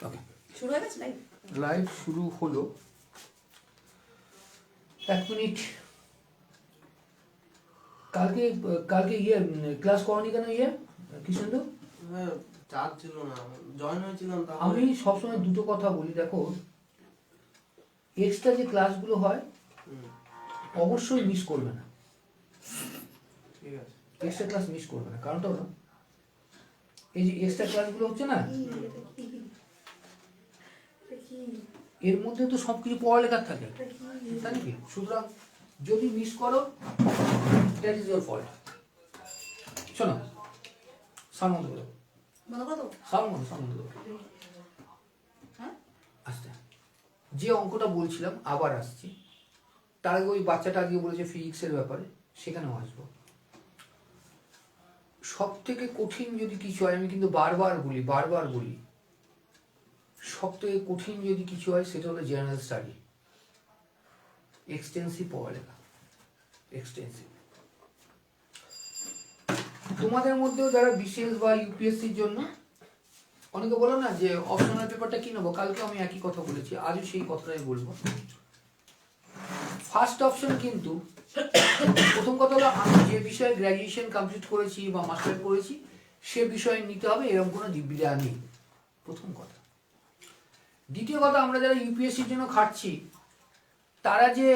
ওকে, শুরু হয়ে গেছে লাইভ? লাইভ শুরু হলো। 1 মিনিট। কালকে কালকে ক্লাস করনি কেন কৃষ্ণেন্দু? চার্জ ছিল না, জয়েন হয়েছিলাম। আমি সবসময় দুটো কথা বলি, দেখো এক্সট্রা যে ক্লাসগুলো হয় অবশ্যই মিস করবে না। ঠিক আছে, এক্সট্রা ক্লাস মিস করবে না, কারণটা হলো এই যে এক্সট্রা ক্লাসগুলো হচ্ছে না, এর মধ্যে তো সব কিছু পড়ালেখার থাকে, তাই নাকি? সুতরাং যদি মিস করো, দ্যাট ইজ ইয়োর ফল্ট। শোনো, সামন্ত করো, সামন্ত করো। আচ্ছা, যে অঙ্কটা বলছিলাম আবার আসছি। তার আগে ওই বাচ্চাটা আগে বলেছে ফিজিক্সের ব্যাপারে, সেখানেও আসবো। সব থেকে কঠিন যদি কিছু হয়, আমি কিন্তু বারবার বলি, সব থেকে কঠিন যদি কিছু হয় সেটা হলো জেনারেল স্টাডি, এক্সটেন্সিভ পড়ালেখা, এক্সটেন্সিভ। তোমাদের মধ্যেও যারা বিশেষ বা ইউপিএসসির জন্য অনেকে বলো না যে অপশনাল পেপারটা কি নেবো, কালকে আমি একই কথা বলেছি, আজও সেই কথাটাই বলবো। ফার্স্ট অপশন কিন্তু, প্রথম কথা হলো আমি যে বিষয়ে গ্র্যাজুয়েশন কমপ্লিট করেছি বা মাস্টার করেছি সে বিষয়ে নিতে হবে, এরকম কোনো দিব্যিরা নেই, প্রথম কথা। দ্বিতীয় কথা, আমরা যারা ইউপিএসসির জন্য খাটছি তারা যে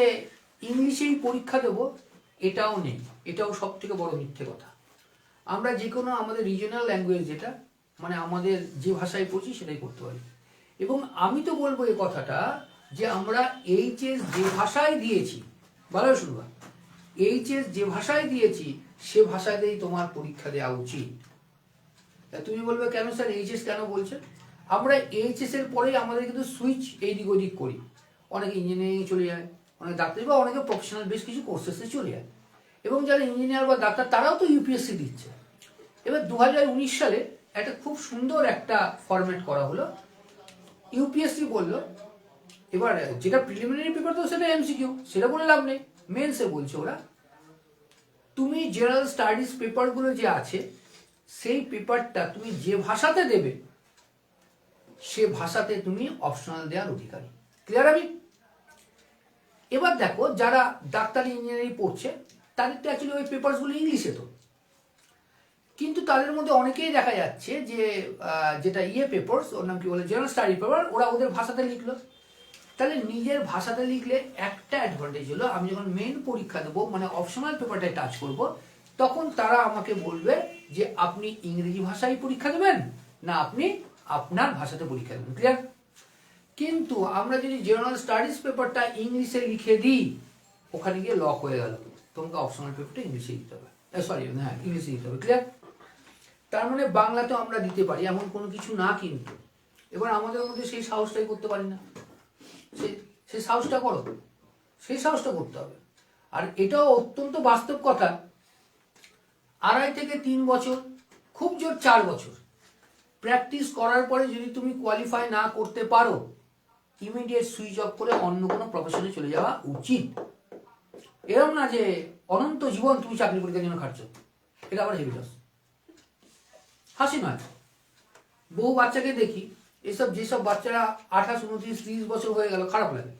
ইংলিশেই পরীক্ষা দেব এটাও নেই, এটাও সব থেকে বড় মিথ্যে কথা। আমরা যে কোনো আমাদের রিজনাল ল্যাঙ্গুয়েজ যেটা, মানে আমাদের যে ভাষায় পড়ছি সেটাই করতে পারি। এবং আমি তো বলবো এই কথাটা যে আমরা এইচএস যে ভাষায় দিয়েছি, ভালো শুনবা, এইচএস যে ভাষায় দিয়েছি সে ভাষাতেই তোমার পরীক্ষা দেওয়া উচিত। তুমি বলবে কেন স্যার এইচএস কেন বলছেন? আমরা এইচএস এর পরেই আমাদের কিন্তু সুইচ এইদিক ওদিক করি, অনেকে ইঞ্জিনিয়ারিং চলে যায়, অনেকে ডাক্তারি বা অনেকে প্রফেশনাল বেশ কিছু কোর্সেসে চলে যায়। এবং যারা ইঞ্জিনিয়ার বা ডাক্তার তারাও তো ইউপিএসসি দিচ্ছে। এবার 2019 সালে একটা খুব সুন্দর একটা ফরম্যাট করা হলো, ইউপিএসসি বললো এবার যেটা প্রিলিমিনারি পেপার তো সেটা এমসিকিউ, সেটা বলে লাভ নেই, মেন্সে বলছে ওরা তুমি জেনারেল স্টাডিজ পেপারগুলো যে আছে সেই পেপারটা তুমি যে ভাষাতে দেবে সে ভাষাতে তুমি অপশনাল দেওয়ার অধিকারী। ক্লিয়ার? আমি এবার দেখো যারা ডাক্তারি ইঞ্জিনিয়ারিং পড়ছে তাদের তো অ্যাকচুয়ালি ওই পেপারসগুলো ইংলিশে, তো কিন্তু তাদের মধ্যে অনেকেই দেখা যাচ্ছে যে যেটা পেপারস, ওর নাম কি বলে, জেনারেল স্টাডি পেপার, ওরা ওদের ভাষাতে লিখলো। তাহলে নিজের ভাষাতে লিখলে একটা অ্যাডভান্টেজ হলো, আমি যখন মেন পরীক্ষা দেবো মানে অপশনাল পেপারটায় টাচ করব, তখন তারা আমাকে বলবে যে আপনি ইংরেজি ভাষায় পরীক্ষা দেবেন না আপনি আপনার ভাষাতে পরীক্ষা দেবেন। ক্লিয়ার? কিন্তু আমরা যদি জেনারেল স্টাডিজ পেপারটা ইংলিশে লিখে দিই, ওখানে গিয়ে লক হয়ে গেল, তোমাকে অপশনাল পেপারটা ইংলিশে দিতে হবে, সরি হ্যাঁ ইংলিশে দিতে হবে। ক্লিয়ার? তার মানে বাংলাতেও আমরা দিতে পারি এমন কোনো কিছু না, কিন্তু এবার আমাদের মধ্যে সেই সাহসটাই করতে পারি না। সেই সাহসটা করো, সেই সাহসটা করতে হবে। আর এটাও অত্যন্ত বাস্তব কথা, 2.5 থেকে 3 বছর, খুব জোর 4 বছর প্র্যাকটিস করার পরে যদি তুমি কোয়ালিফাই না করতে পারো, ইমিডিয়েট সুইচ অফ করে অন্য কোনো প্রফেশনে চলে যাওয়া উচিত। এরকম না যে অনন্ত জীবন তুমি চাকরি পরীক্ষার জন্য খাটছো, এটা আবার হেভি লস। হাসি নয়, বহু বাচ্চাকে দেখি, এসব যেসব বাচ্চারা 28, 29, 30 বছর হয়ে গেল, খারাপ লাগে,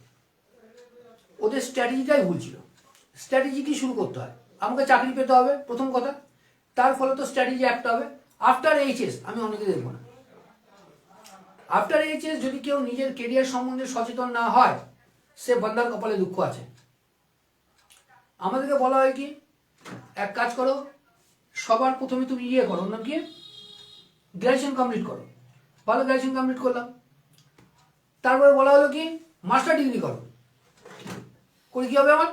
ওদের স্ট্র্যাটেজিটাই ভুল ছিল। স্ট্র্যাটেজি কি শুরু করতে হয়, আমাকে চাকরি পেতে হবে প্রথম কথা, তার ফলে তো স্ট্র্যাটেজি একটা হবে আফটার এইচএস। আমি অনেকে দেখবো না, আফটার এইচএস যদি কেউ নিজের কেরিয়ার সম্বন্ধে সচেতন না হয়, সে বান্দার কপালে দুঃখ আছে। আমাদেরকে বলা হয় কি, এক কাজ করো, সবার প্রথমে তুমি করো না কি, গ্র্যাজুয়েশন কমপ্লিট করো। ভালো, গ্র্যাজুয়েশন কমপ্লিট করলাম, তারপরে বলা হলো কি মাস্টার ডিগ্রি করো, করে কি হবে আমার?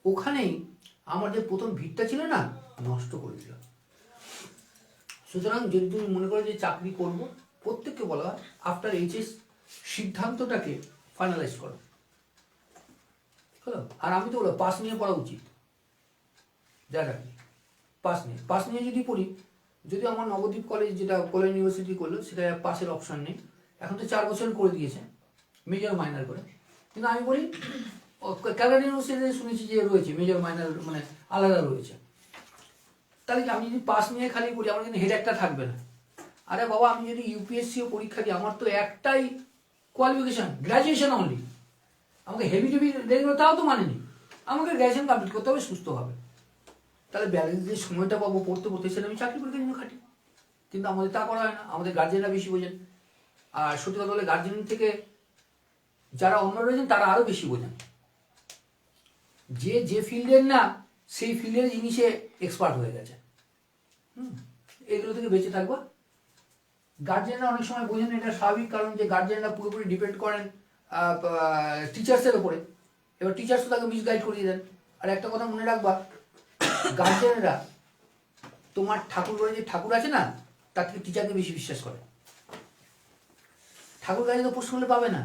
ওখানেই আমার যে প্রথম ভিড়টা ছিল না, নষ্ট করে দিল। সুতরাং যদি তুমি মনে করো যে চাকরি করব, প্রত্যেককে বলা হয় আফটার এইচএস সিদ্ধান্তটাকে ফাইনালাইজ করো। হলো? আর আমি তো বলো পাস নিয়ে পড়া উচিত, দেখা পাস নিয়ে যদি পড়ি, যদি আমার নবদ্বীপ কলেজ যেটা কলেজ ইউনিভার্সিটি করলো সেটা পাসের অপশন নেই, এখন তো 4 বছর করে দিয়েছে মেজর মাইনার করে। কিন্তু আমি বলি ক্যালকাটা ইউনিভার্সিটিতে শুনেছি যে রয়েছে মেজর মাইনার, মানে আলাদা রয়েছে। তাহলে কি আমি যদি পাস নিয়ে খালি পড়ি আমার কিন্তু হেড একটা থাকবে না, আরে বাবা, আমি যদি ইউপিএসসিও পরীক্ষা দিই, আমার তো একটাই কোয়ালিফিকেশন, গ্র্যাজুয়েশন অনলি। আমাকে হেভি টেভি দেখলো তাও তো মানেনি, আমাকে গ্র্যাজুয়েশন কমপ্লিট করতে হবে সুস্থভাবে। তাহলে ব্যালেন্স যে সময়টা পাবো পড়তে পড়তে, সেটা আমি চাকরি পরীক্ষার জন্য খাটি। কিন্তু আমাদের তা করা হয় না, আমাদের গার্জেনরা বেশি বোঝেন। আর সত্যি কথা বলে, গার্জেন থেকে যারা অন্য রয়েছেন তারা আরো বেশি বোঝেন। যে যে ফিল্ডের না, সেই ফিল্ডের জিনিসে এক্সপার্ট হয়ে গেছে। এগুলো থেকে বেঁচে থাকবো। গার্জেনরা অনেক সময় বোঝেন, এটা স্বাভাবিক, কারণ যে গার্জেনরা পুরোপুরি ডিপেন্ড করেন টিচার্সের ওপরে। এবার টিচার্স তো তাকে মিসগাইড করিয়ে দেন। আর একটা কথা মনে রাখবা, গার্জেনরা তোমার ঠাকুর ঘরে যে ঠাকুর আছে না, তার থেকে টিচারকে বেশি বিশ্বাস করে। ঠাকুর কাছে তো প্রশ্ন করলে পাবে না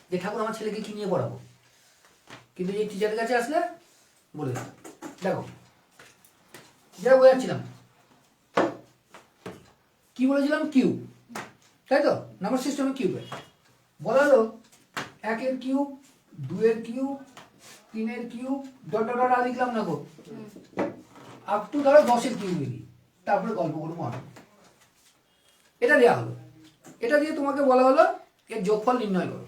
যে ঠাকুর আমার ছেলেকে কি নিয়ে পড়াবো, কিন্তু এই টিচারের কাছে আসলে বলে দেবে। দেখো, যেটা বোঝাচ্ছিলাম, কি বলেছিলাম, কিউব, তাই তো? নাম্বার সিস্টেমে কিউবে বলা হলো 1 এর কিউব, 2 এর কিউব, 3 এর কিউব, ডট ডট ডট লিখলাম না গো, আপ টু ধরো 10 এর কিউব লিখি, তারপরে গল্প করবো আমি। এটা দেওয়া হলো, এটা দিয়ে তোমাকে বলা হলো এর যোগফল নির্ণয় করো।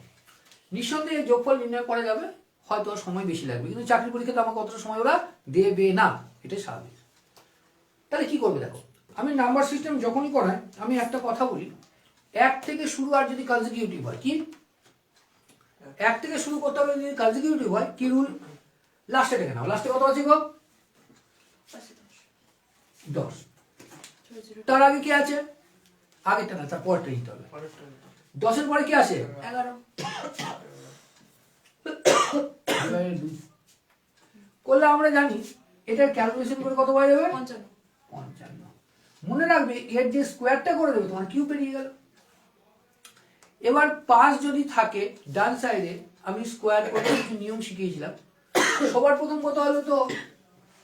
নিঃসন্দেহে এর যোগফল নির্ণয় করা যাবে, হয়তো সময় বেশি লাগবে, কিন্তু চাকরি পরীক্ষাতে আমাকে অতটা সময় ওরা দেবে না, এটাই স্বাভাবিক। তাহলে কি করবে দেখো, আমি নাম্বার সিস্টেম যখনই করাই, আমি একটা কথা বলি, 1 থেকে শুরু, আর যদি কনজিকিউটিভ হয়, কি 1 থেকে শুরু করতে হবে, যদি কনজিকিউটিভ হয়, কি রুল, লাস্টে দেখে নাও, লাস্টে কত আছে গো, 10। তার আগে কি আছে, আগেরটা না, তার পরেরটা নিতে হবে। 10-এর পরে কি আসে, 11 করলে আমরা জানি এটার ক্যালকুলেশন করে কত পাওয়া যাবে, 55 55। মনে রাখবে, এর যে স্কোয়ারটা করে দেবে তোমার কিউব পেরিয়ে গেল। এবার 5 যদি থাকে ডান সাইডে, আমি স্কোয়ার করে কিছু নিয়ম শিখিয়েছিলাম। সবার প্রথম কথা হলো তো,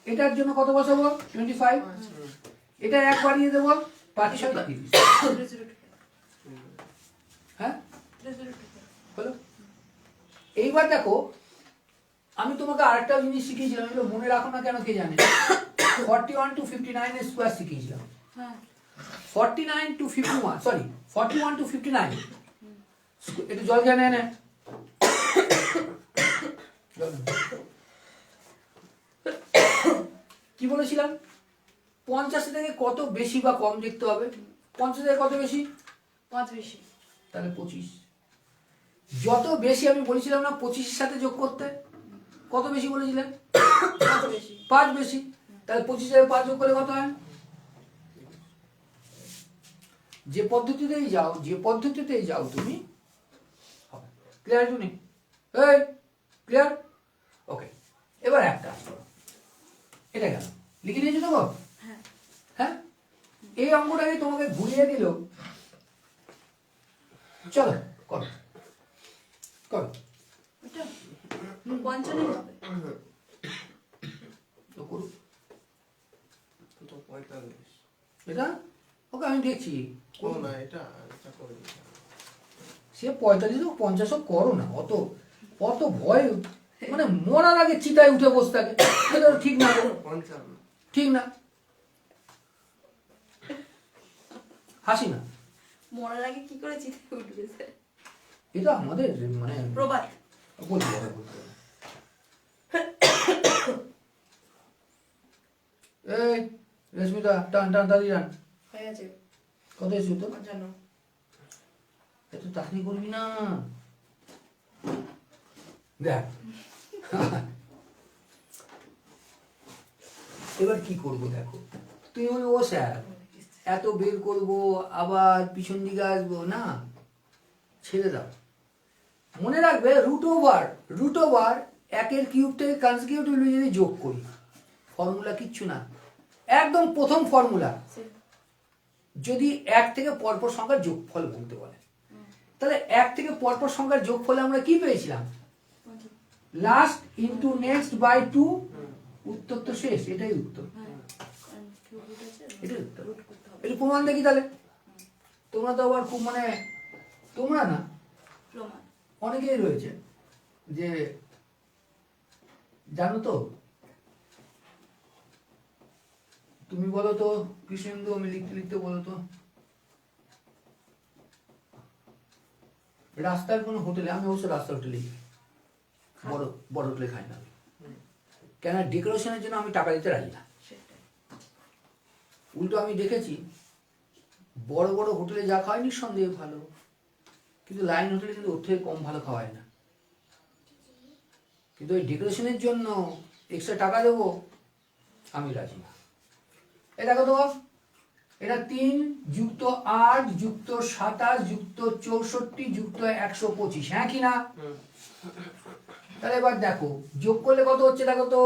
এটার জন্য কত বসাবো, 25। এটা 1 বাড়িয়ে দেবো, 5 × 30। হ্যাঁ, হলো। এইবার দেখো, আমি তোমাকে আরেকটা জিনিস শিখিয়েছিলাম, এগুলো মনে রাখো না কেন কে জানে। 41 to 59 এর স্কোয়ার শিখিয়েছিলাম। হ্যাঁ 49 to 51, সরি 41 to 59। একটু জল খেয়ে নেয় না, কি বলেছিলাম, 50 থেকে কত বেশি বা কম দেখতে হবে, 50 থেকে কত বেশি, 5 বেশি, তাহলে 25। যত বেশি আমি বলেছিলাম না 25 এর সাথে যোগ করতে, কত বেশি বলেছিলেন, 5 বেশি, 5 বেশি। তাহলে 25 এর 5 যোগ করলে কত হয়, যে পদ্ধতিতেই যাও তুমি হবে। ক্লিয়ার টুনি, এই ক্লিয়ার, ওকে। এবার একটা এটা গেল, লিখে নিয়েছো তো গো? হ্যাঁ হ্যাঁ, এই অঙ্কটাকে তোমাকে ঘুরিয়ে দিল, চলো করো করো, এটা 55 হবে, তো করুক তো 45। এটা, ওকে আমি দেখছি, ও না, এটা করে দিই। সে 45 ও 50 করো না, অত অত ভয়, মানে মরার আগে চিতায় উঠে বসে থাকে, এটা তো ঠিক না গো, 55। ঠিক না, হাসি না, মরার আগে কি করে চিঠি উঠবে স্যার, এটা আমাদের মানে প্রবাদ, বলতে হবে, বলতে হবে। এই রেশমিতা, টান টান তাড়ি টান, হয়ে গেছে কত এসেছো তো, 55, এত তাড়াতাড়ি করবি না, দেখ। এবার কি করবো দেখো, তুই বলবি ও স্যার এত বের করবো, আবার পিছন দিকে আসবো না, ছেড়ে দাও। মনে রাখবে, রুট ওভার 1 এর কিউব থেকে কনজিকিউটিভলি যদি যোগ করি, ফর্মুলা কিচ্ছু না, একদম প্রথম ফর্মুলা, যদি 1 থেকে পরপর সংখ্যার যোগফল বলতে বলে, তাহলে 1 থেকে পরপর সংখ্যার যোগফলে আমরা কি পেয়েছিলাম, লাস্ট ইনটু নেক্সট বাই 2, উত্তর তো শেষ, এটাই উত্তর, এটাই উত্তর। একটু প্রমাণ দেখি তাহলে, তোমরা তো আবার খুব মানে, তোমরা না প্রমাণ, অনেকেই রয়েছে যে জানো তো, তুমি বলো তো কৃষ্ণেন্দু, আমি লিখতে লিখতে বলো তো, রাস্তার কোনো হোটেলে, আমি অবশ্য রাস্তার হোটেলেই খাই, বড় বড় হোটেলে খাই না আমি। কেন ডেকোরেশনের জন্য আমি টাকা দিতে রাজি না। সেটাই। উল্টো আমি দেখেছি বড় বড় হোটেলে যা খাওয়ায় নিঃসন্দেহে ভালো, কিন্তু লাইন হোটেলে কিন্তু ওর থেকে কম ভালো খাওয়ায় না। কিন্তু ওই ডেকোরেশনের জন্য এক্সট্রা টাকা দেবো, আমি রাজি না। এ দেখো তো, এটা 3 যুক্ত 8 যুক্ত 27 যুক্ত 64 যুক্ত 125, হ্যাঁ কি না? তাহলে এবার দেখো যোগ করলে কত হচ্ছে, দেখো তো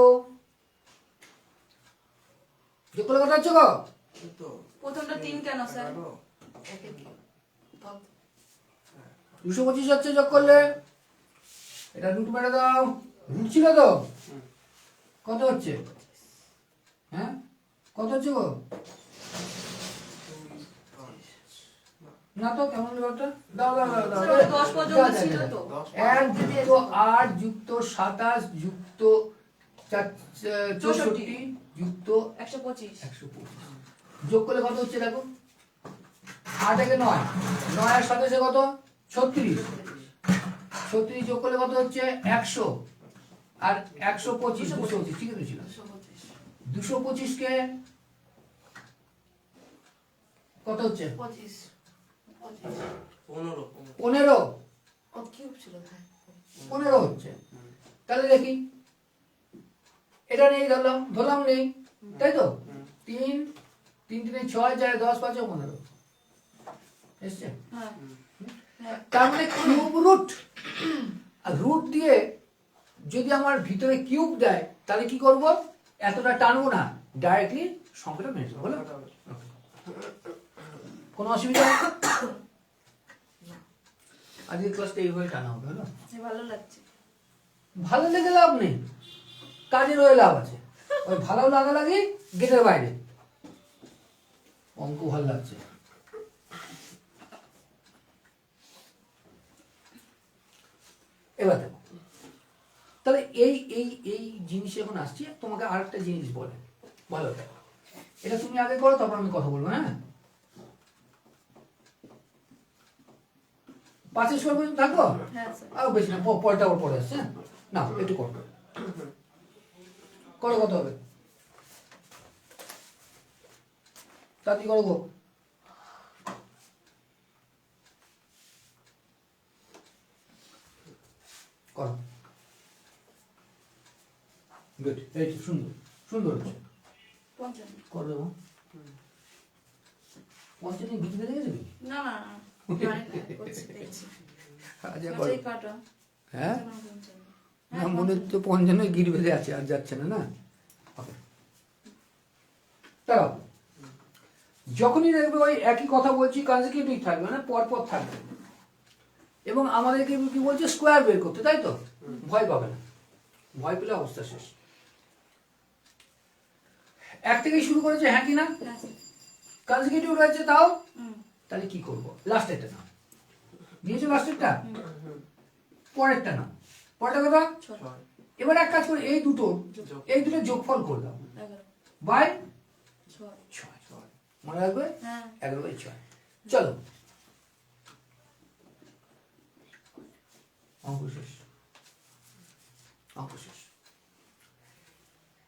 যোগ করলে কত হচ্ছে গো? এই তো প্রথমটা 3 কেন স্যার? 225 হচ্ছে যোগ করলে। এটা রুট মেরে দাও, রুট ছিল তো, কত হচ্ছে? হ্যাঁ কত হচ্ছে গো? না তো কেমন ব্যাপারটা? দাও দাও দাও দাও। স্যার, ওটা 10 পর্যন্ত ছিল তো। 1 যুক্ত 8 যুক্ত 27 যুক্ত 64 যুক্ত 125। 125 যোগ করলে কত হচ্ছে দেখো? 8 একে 9, 9 আর 27 কত? 36, 36 যোগ করলে কত হচ্ছে? 100 আর 125, 225, ঠিক আছে ছিল। 225 কে কত হচ্ছে? 15 15 15 হচ্ছে। তাহলে দেখি, এটা নেই, ধরলাম নেই, তাই তো? 3 3 3 6 4 10 5 15 এসছে। হ্যাঁ। হ্যাঁ। তার মানে কিউব রুট, আর রুট দিয়ে যদি আমার ভিতরে কিউব দেয় তাহলে কি করব? এতটা টানবো না, ডাইরেক্টলি সংখ্যাটা মেনে নেবো, হলো? কোনো অসুবিধা নেই? আজকের ক্লাসটা এইভাবে টানা হবে, হলো? ভালো লাগছে। ভালো লেগে লাভ নেই, কাজের হয়ে লাভ আছে। ওই ভালো লাগা লাগে গেটের বাইরে। অঙ্ক ভালো লাগছে। এবার দেখো, তাহলে এই এই এই জিনিস এখন আসছে, তোমাকে আরেকটা জিনিস বলে ভালো দেখো, এটা তুমি আগে করো তারপর আমি কথা বলবো, হ্যাঁ? 5 স্কোয়ার পর্যন্ত থাকবো, হ্যাঁ স্যার। আরো বেশি না, পরটা ওর পরে আসছে, হ্যাঁ? না একটু করো করো, কত হবে তাড়াতাড়ি করো গো। করো, গুড, এই তো সুন্দর সুন্দর হচ্ছে। 55। করে দেবো। 55 গিট বেঁধে গেছে কি? না না না, জানি না, করছি, দেখছি। আচ্ছা আচ্ছা, করো। এই কাটা। হ্যাঁ আচ্ছা, 55 না, হ্যাঁ, মনে তো 55 গিট বেঁধে আছে, আর যাচ্ছে না, না? ওকে, তাও যখনই দেখবে ওই একই কথা বলছি, কনজিকিউটিভ থাকবে, মানে পরপর থাকবে, এবং আমাদেরকে কি বলছে? স্কোয়ার বের করতে, তাই তো? ভয় পাবে না, ভয় পেলে অবস্থা শেষ। 1 থেকেই শুরু করেছে, হ্যাঁ কি না? হ্যাঁ স্যার। কনজিকিউটিভ রয়েছে, তাও হুম। তাহলে কি করব? লাস্টেরটা নাও, দিয়েছো লাস্টেরটা, পরেরটা নাও, পরেরটা কথা। 6 এবার এক কাজ করে এই দুটো যোগফল করলাম 11 বাই 6 6, মনে রাখবে? হ্যাঁ 11/6। চলো অঙ্ক শেষ, অঙ্ক শেষ।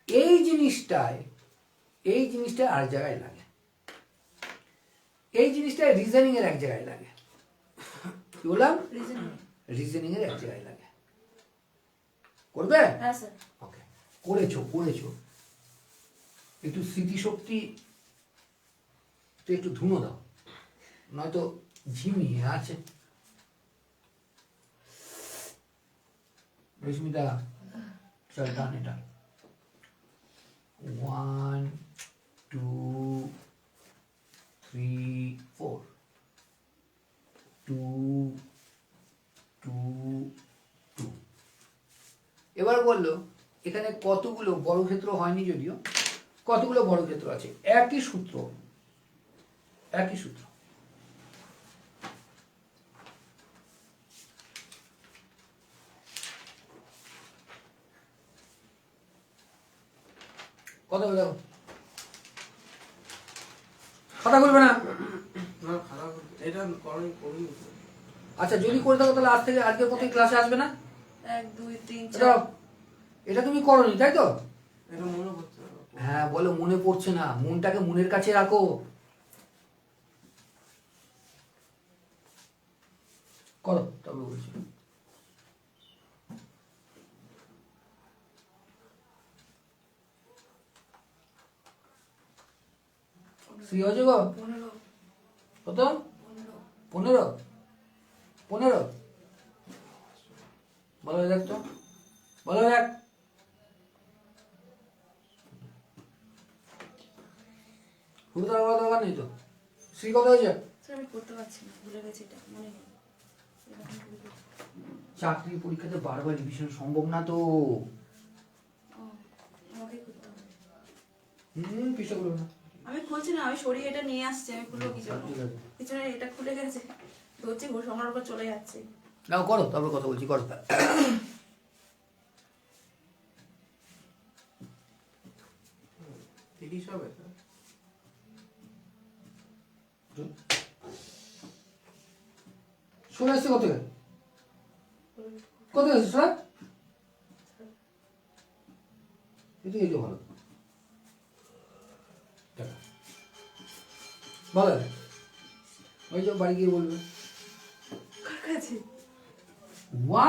এই জিনিসটা আর জায়গায় লাগে, এই জিনিসটা রিজনিং এর এক জায়গায় লাগে। কি বললাম? রিজনিং। রিজনিং এর এক জায়গায় লাগে। করবে? হ্যাঁ স্যার। ওকে, করেছো একটু স্মৃতিশক্তি তো একটু ধুনো দাও, নয়তো ঝিমিয়ে আছে। রেশমিদা চল টান এটা। 1 2 3 4 2 2 2। এবার বললো এখানে কতগুলো বর্গক্ষেত্র হয়নি, যদিও কতগুলো বর্গক্ষেত্র আছে। একই সূত্র, একই সূত্র। কথা বলে দেখো, কথা বলবে না? না খারাপ, এটা করিনি। আচ্ছা যদি করে থাকো তাহলে আজ থেকে আজকের প্রতি ক্লাসে আসবে না? 1 2 3 এটা 4 এটা তুমি করোনি তাই তো? এটা মনে হচ্ছে না। হ্যাঁ বলো মনে পড়ছে না, মনটাকে মনের কাছে রাখো। করো তবে বলছি। শ্রী হয়েছে গো 15 কত? 15 15 বলো দেখ তো, বলো দেখ। শুরু করার কোনো দরকার নেই তো। শ্রী কত হয়েছে? স্যার আমি করতে পারছি না, ভুলে গেছি, এটা মনে নেই। এটা আমি ভুলে গেছি। চাকরি পরীক্ষাতে বারবার রিভিশন সম্ভব না তো। ও, আমাকেই করতে হবে। পিছনে করবে না। আমি খুলছি না, আমি সরিয়ে এটা নিয়ে আসছি, আমি খুলবো কি জন্য? ঠিক আছে। পিছনে এটা খুলে গেছে, ধরছি ঘুষ আমার উপর চলে যাচ্ছে। নাও করো, তারপর কথা বলছি, করো। তিরিশ হবে স্যার? শুনে এসছে কত কত এসছে স্যার? এটা এই ভালো টাকা। ভালো ওই যে বাড়ি গিয়ে বলবে কার কাছে?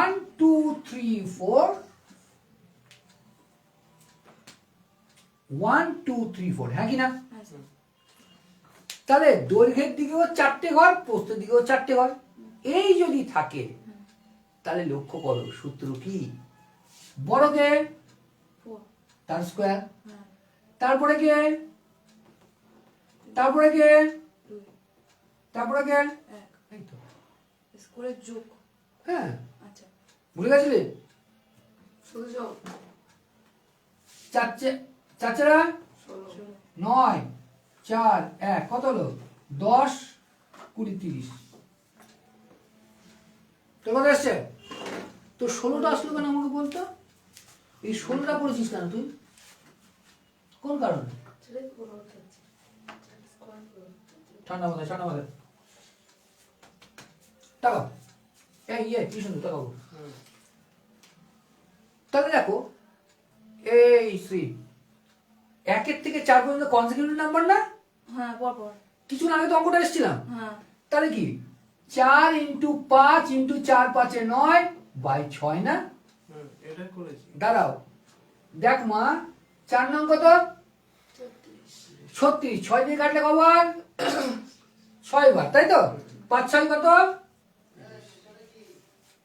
1 2 3 4 1 2 3 4 হ্যাঁ কি না? হ্যাঁ স্যার। তাহলে দৈর্ঘ্যের দিকেও 4টে ঘর, প্রস্থের দিকেও 4টে ঘর। এই যদি থাকে তাহলে লক্ষ্য করো সূত্র কি? বড়কে 4 তার স্কোয়ার, হ্যাঁ তারপরে কে, তারপরে কে, 2 তারপরে কে, 1 এই তো। স্কোয়ারের যোগ। হ্যাঁ আচ্ছা ভুলে গেছিলে? শুধু যোগ। চারচেরা 16 9 4 1 কত হলো? 10 20 30। তো কত আসছে? তো 16টা আসলো কেন আমাকে বলতো? এই 16টা করেছিস কেন তুই? কোন কারণে? ঠান্ডা মাথায়, ঠান্ডা মাথায় টাকা কি সুন্দর টাকা। তাহলে দেখো এই শ্রী 1 থেকে 4 পর্যন্ত কনসিকিউটিভ নাম্বার না? হ্যাঁ পর পর। কিছু আগে তো অঙ্কটা এসেছিলাম। হ্যাঁ তাহলে কি 4 × 5 × 4 5 9 বাই 6 না? এটা করেছি। দাঁড়াও দেখ মা, 4 নং কত? 36। 6 দিয়ে কাটলে কবার? 6 বার, তাই তো? 5 6 কত?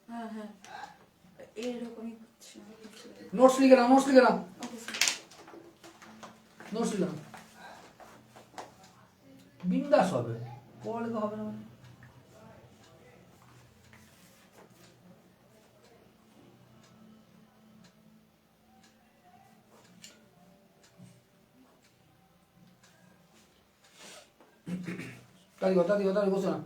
হ্যাঁ হ্যাঁ এরকমই করছি। নোটস লিখে নাও, নোটস লিখে নাও, ওকে স্যার। নোটস লিখে নাও। বিন্দাস হবে, পড়ালেখা হবে না মানে। তাড়াতাড়ি বসে না।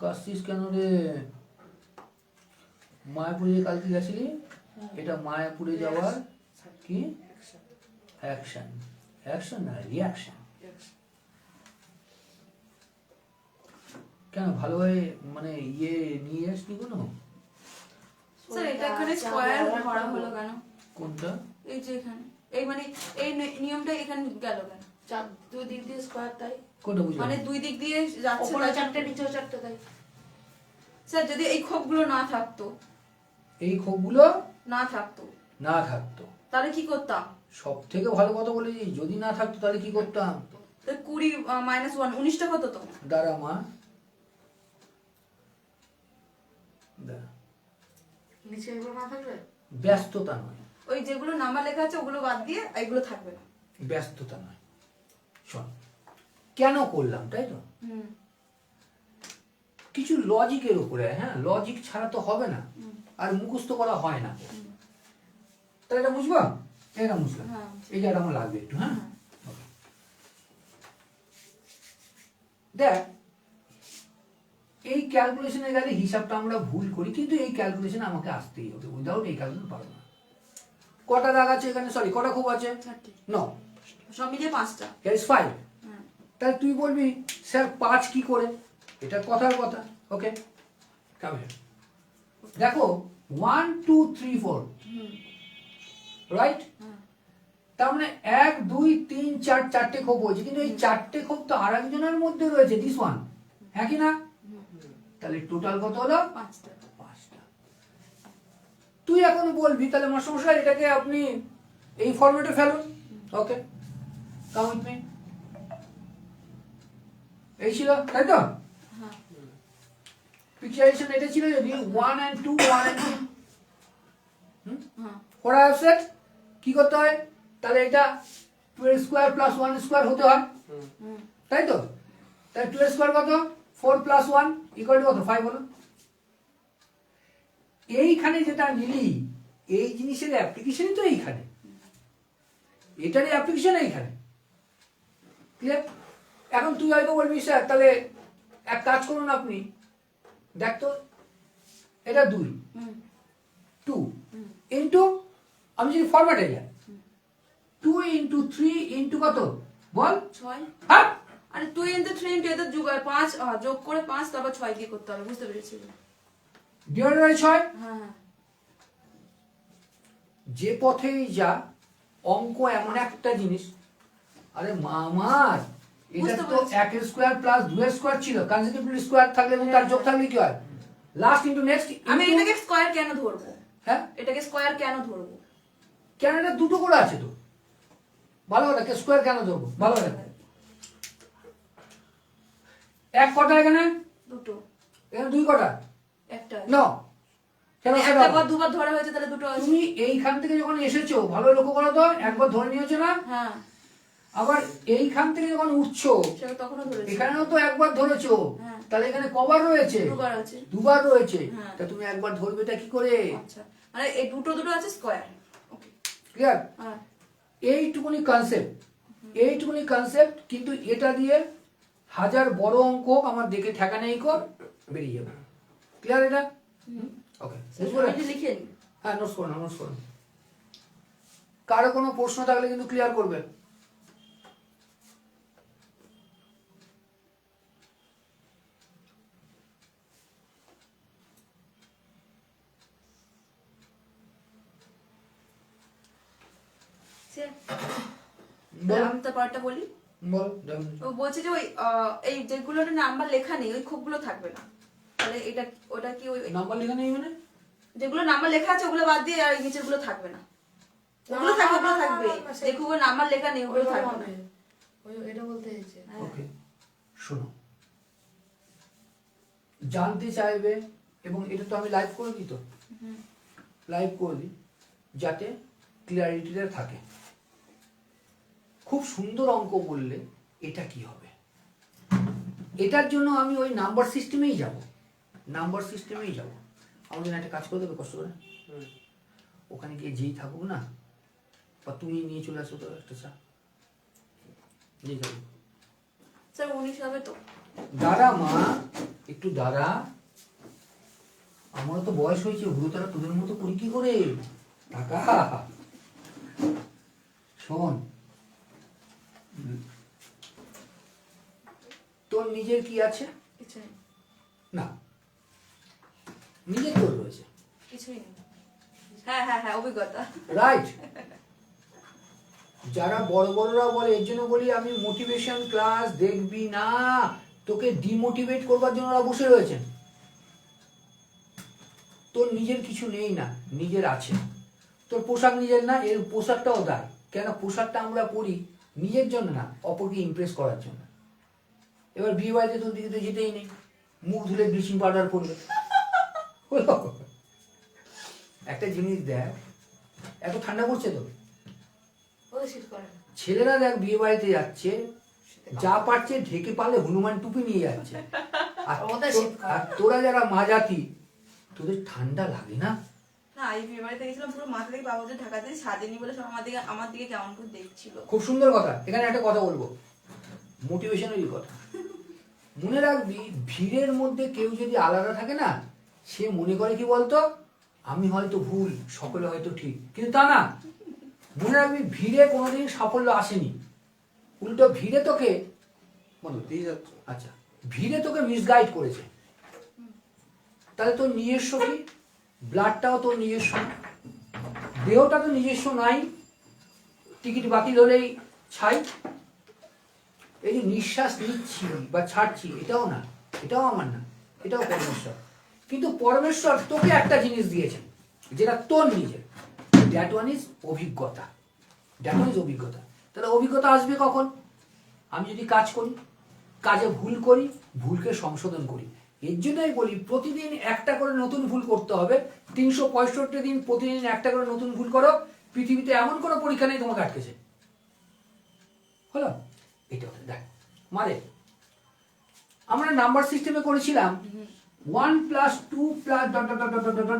কাশছিস কেন রে? মায়াপুরে যে কালকে গেছিলি, এটা মায়াপুরে যাওয়ার কি অ্যাকশন? অ্যাকশন না রিয়াকশন। কেন ভালোভাবে মানে ইয়ে নিয়ে আসনি কোনো? স্যার এটা এখানে স্কয়ার ধরা হলো কেন? কোনটা? এই যে এখানে এই মানে এই নিয়মটা এখানে গেল কেন? দুই দিক দিয়ে স্কয়ার তাই কোনটা বুঝলাম? মানে দুই দিক দিয়ে যাচ্ছে ওপরে না। 4টে নিচেও 4টে তাই। স্যার যদি এই খোপগুলো না থাকতো, এই ক্ষোভগুলো না থাকতো না থাকতো তাহলে কি করতাম? সব থেকে ভালো কথা বলেছি, যদি না থাকতো তাহলে কি করতাম? তাহলে 20 - 1 19টা কত তো? দাঁড়া মা, দাঁড়া। নিচে এগুলো না থাকলে ব্যস্ততা নয়, ওই যেগুলো নাম্বার লেখা আছে ওগুলো বাদ দিয়ে এইগুলো থাকবে না। ব্যস্ততা নয়। শোন কেন করলাম, তাই তো? হুম কিছু লজিকের উপরে, হ্যাঁ লজিক ছাড়া তো হবে না, আর মুখস্থ করা হয় না। তাহলে এটা বুঝবো, এটা বুঝলাম। হ্যাঁ এই জায়গাটা আমার লাগবে একটু, হ্যাঁ দেখ এই ক্যালকুলেশনে গেলে হিসাবটা আমরা ভুল করি, কিন্তু এই ক্যালকুলেশনে আমাকে আসতেই হবে, উইদাউট এই ক্যালকুলেশন পারবো না। কটা দাগ আছে এখানে, সরি কটা খুব আছে? 30 নো, সব মিলিয়ে 5টা। Here is 5। হ্যাঁ তাহলে তুই বলবি স্যার 5 কি করে, এটা কথার কথা। ওকে, কাম হিয়ার। দেখো 1 2 3 4, হুম রাইট? হ্যাঁ তার মানে 1 2 3 4, চারটে খোপ হয়েছে, কিন্তু এই চারটে খোপ তো আর একজনের মধ্যে রয়েছে, দিস ওয়ান, হ্যাঁ কি না? তাহলে টোটাল কত হলো? 5টা। 5টা। তুই এখন বলবি তাহলে মাস্টারমশাই এটাকে আপনি এই ফরম্যাটে ফেলুন। ওকে, কাম উইথ মি। এই ছিল, তাই তো? হ্যাঁ পিকচারেশন এটা ছিল যদি 1 and 2 1 and 2। হ্যাঁ what I have said, কি করতে হয়? তাহলে এটা 2 স্কয়ার প্লাস 1 স্কয়ার হতে হয়, হুম তাই তো? তাহলে 2 স্কয়ার কত? 4 প্লাস 1 ইকুয়াল টু কত? 5 হলো। এইখানে যেটা নিলি, এই জিনিসের অ্যাপ্লিকেশনই তো এইখানে, এটারই অ্যাপ্লিকেশন এইখানে। ক্লিয়ার? এখন তুই হয়তো বলবি স্যার তাহলে এক কাজ করুন আপনি, দেখ তো এটা 2 হুম 2 ইন্টু, আমি যদি ফরম্যাটে যাই 2 ইন্টু 3 ইন্টু কত বল? 6। হ্যাঁ, আরে 2 ইনটু 3 ইনটু এত যোগ আর 5 যোগ করে 5 তারপর 6 দিয়ে করতে হবে, বুঝতে পেরেছি? Divided by 6। হ্যাঁ হ্যাঁ যে পথেই যা, অঙ্ক এমন একটা জিনিস, আরে মামার এটা বুঝতে তো পেরেছি। 1 স্কয়ার প্লাস 2 স্কয়ার ছিল, কনসিকিউটিভ স্কয়ার থাকলে এবং তার যোগ থাকলে কি হয়? Last into next. আমি এটাকে স্কয়ার কেন ধরবো? হ্যাঁ, এটাকে স্কয়ার কেন ধরবো? কেন এটা দুটো করে আছে তো, ভালো কথা, স্কয়ার কেন ধরবো? ভালো কথা, এক কটা এখানে, দুটো, এখানে 2 কটা, একটা ন কেন সেটা একটা বার দুবার ধরা হয়েছে তাহলে দুটো আছে। তুমি এইখান থেকে যখন এসেছো ভালো লক্ষ্য করো তো, একবার ধরে নিয়েছো না? হ্যাঁ আবার এইখান থেকে যখন উঠছো সেটা তখনও ধরেছি। এখানেও তো একবার ধরেছো, হ্যাঁ। তাহলে এখানে কবার রয়েছে? দুবার আছে। দুবার রয়েছে। হ্যাঁ। তা তুমি একবার ধরবে এটা কি করে? আচ্ছা, মানে এই দুটো দুটো আছে স্কয়ার। Okay clear? হ্যাঁ এইটুকুনি কনসেপ্ট, এইটুকুনি কনসেপ্ট, কিন্তু এটা দিয়ে হাজার বড় অঙ্ক হোক আমার দেখে ঠেকা নেই কর, বেরিয়ে যাবে। ক্লিয়ার এটা? ওকে, আমি লিখে নিই। হ্যাঁ, নোটস করুন, নোটস করুন। কারো কোনো প্রশ্ন থাকলে কিন্তু ক্লিয়ার করবেন। বল, আমি তো পার্টটা বলি। বল। ও বলছে যে ওই এই যেগুলোর নাম্বার লেখা নেই ওই খোপগুলো থাকবে না, তাহলে এটা ওটা কি ওই নাম্বার লেখা নেই মানে? যেগুলো নাম্বার লেখা আছে ওগুলো বাদ দিয়ে আর এই নিচের গুলো থাকবে না? ওগুলো থাকবে, ওগুলো থাকবে, দেখো নাম্বার লেখা নেই ওগুলো থাকবে না। এটা বলতে চাইছে। হ্যাঁ। ওকে, শোনো, জানতে চাইবে, এবং এটা তো আমি লাইভ করে দিই, তো লাইভ করে দিই যাতে ক্লিয়ারিটিটা থাকে। খুব সুন্দর অঙ্ক বললে এটা কি হবে, এটার জন্য আমি ওই নাম্বার সিস্টেমেই যাব, নাম্বার সিস্টেমেই যাব। আমাদের একটা কাজ করে দেবে কষ্ট করে, ওখানে গিয়ে যেই থাকুক না, বা তুমি নিয়ে চলে আসো তো একটা চা, যেই থাকুক। স্যার 19 হবে তো? দাঁড়া মা, একটু দাঁড়া, আমারও তো বয়স হয়েছে, বুড়ো তারা তোদের মতো করি কি করে? টাকা শোন, তোর নিজের কি আছে? কিছু নেই, না, নিজের তোর রয়েছে, কিছুই নেই। হ্যাঁ হ্যাঁ হ্যাঁ, অভিজ্ঞতা। রাইট? যারা বড় বড়রা বলে, এর জন্য বলি আমি মোটিভেশন ক্লাস দেখবি না, তোকে ডিমোটিভেট করবার জন্য ওরা বসে রয়েছেন। তোর নিজের কিছু নেই না, নিজের আছে। তোর পোশাক নিজের না, এর পোশাকটাও দায়, কেন পোশাকটা আমরা পরি নিজের জন্য না, অপরকে ইমপ্রেস করার জন্য। এবার বিয়ে বাড়িতে তোর দিকে তো যেতেই নেই, মুখ ধুলে ব্লিচিং পাউডার পড়বে। একটা জিনিস দেখ, এত ঠান্ডা পড়ছে তো, ওই শীত করে না। ছেলেরা দেখ বিয়ে বাড়িতে যাচ্ছে, যা পারছে ঢেকে পারলে হনুমান টুপি নিয়ে যাচ্ছে, আর ওদের শীত করে। আর তোরা যারা মা জাতি, তোদের ঠান্ডা লাগে না? না, এই বিয়ে বাড়িতে গেছিলাম পুরো মাথা থেকে বাবুদের ঢাকা দিয়ে সাজেনি বলে সব আমার দিকে কেমন করে দেখছিল। খুব সুন্দর কথা, এখানে একটা কথা বলবো, মোটিভেশনারি কথা। মনে রাখবি ভিড়ের মধ্যে কেউ যদি আলাদা থাকে না, সে মনে করে কি বলতো, আমি হয়তো ভুল, সকলে হয়তো ঠিক, কিন্তু তা না। মনে রাখবি ভিড়ে কোনোদিন সাফল্য আসেনি, উল্টো ভিড়ে তোকে বলো, দিয়ে যাচ্ছ। আচ্ছা, ভিড়ে তোকে মিসগাইড করেছে। তাহলে তোর নিজস্ব কি, ব্লাডটাও তোর নিজস্ব না, দেহটা তো নিজস্ব নাই, টিকিট বাতিল হলেই ছাই। এই যে নিঃশ্বাস নিচ্ছি বা ছাড়ছি, এটাও না, এটাও আমার না, এটাও পরমেশ্বর। কিন্তু পরমেশ্বর তোকে একটা জিনিস দিয়েছেন যেটা তোর নিজের, দ্যাট ওয়ান ইজ অভিজ্ঞতা। দ্যাট ওয়ান ইজ অভিজ্ঞতা। তাহলে অভিজ্ঞতা আসবে কখন? আমি যদি কাজ করি, কাজে ভুল করি, ভুলকে সংশোধন করি। এর জন্যই বলি প্রতিদিন একটা করে নতুন ভুল করতে হবে। 365 দিন প্রতিদিন একটা করে নতুন ভুল করো। পৃথিবীতে এমন কোনো পরীক্ষা নেই তোমাকে আটকেছে। হলো এটা দেখ মানে আমরা নাম্বার সিস্টেমে করেছিলাম 1 + 2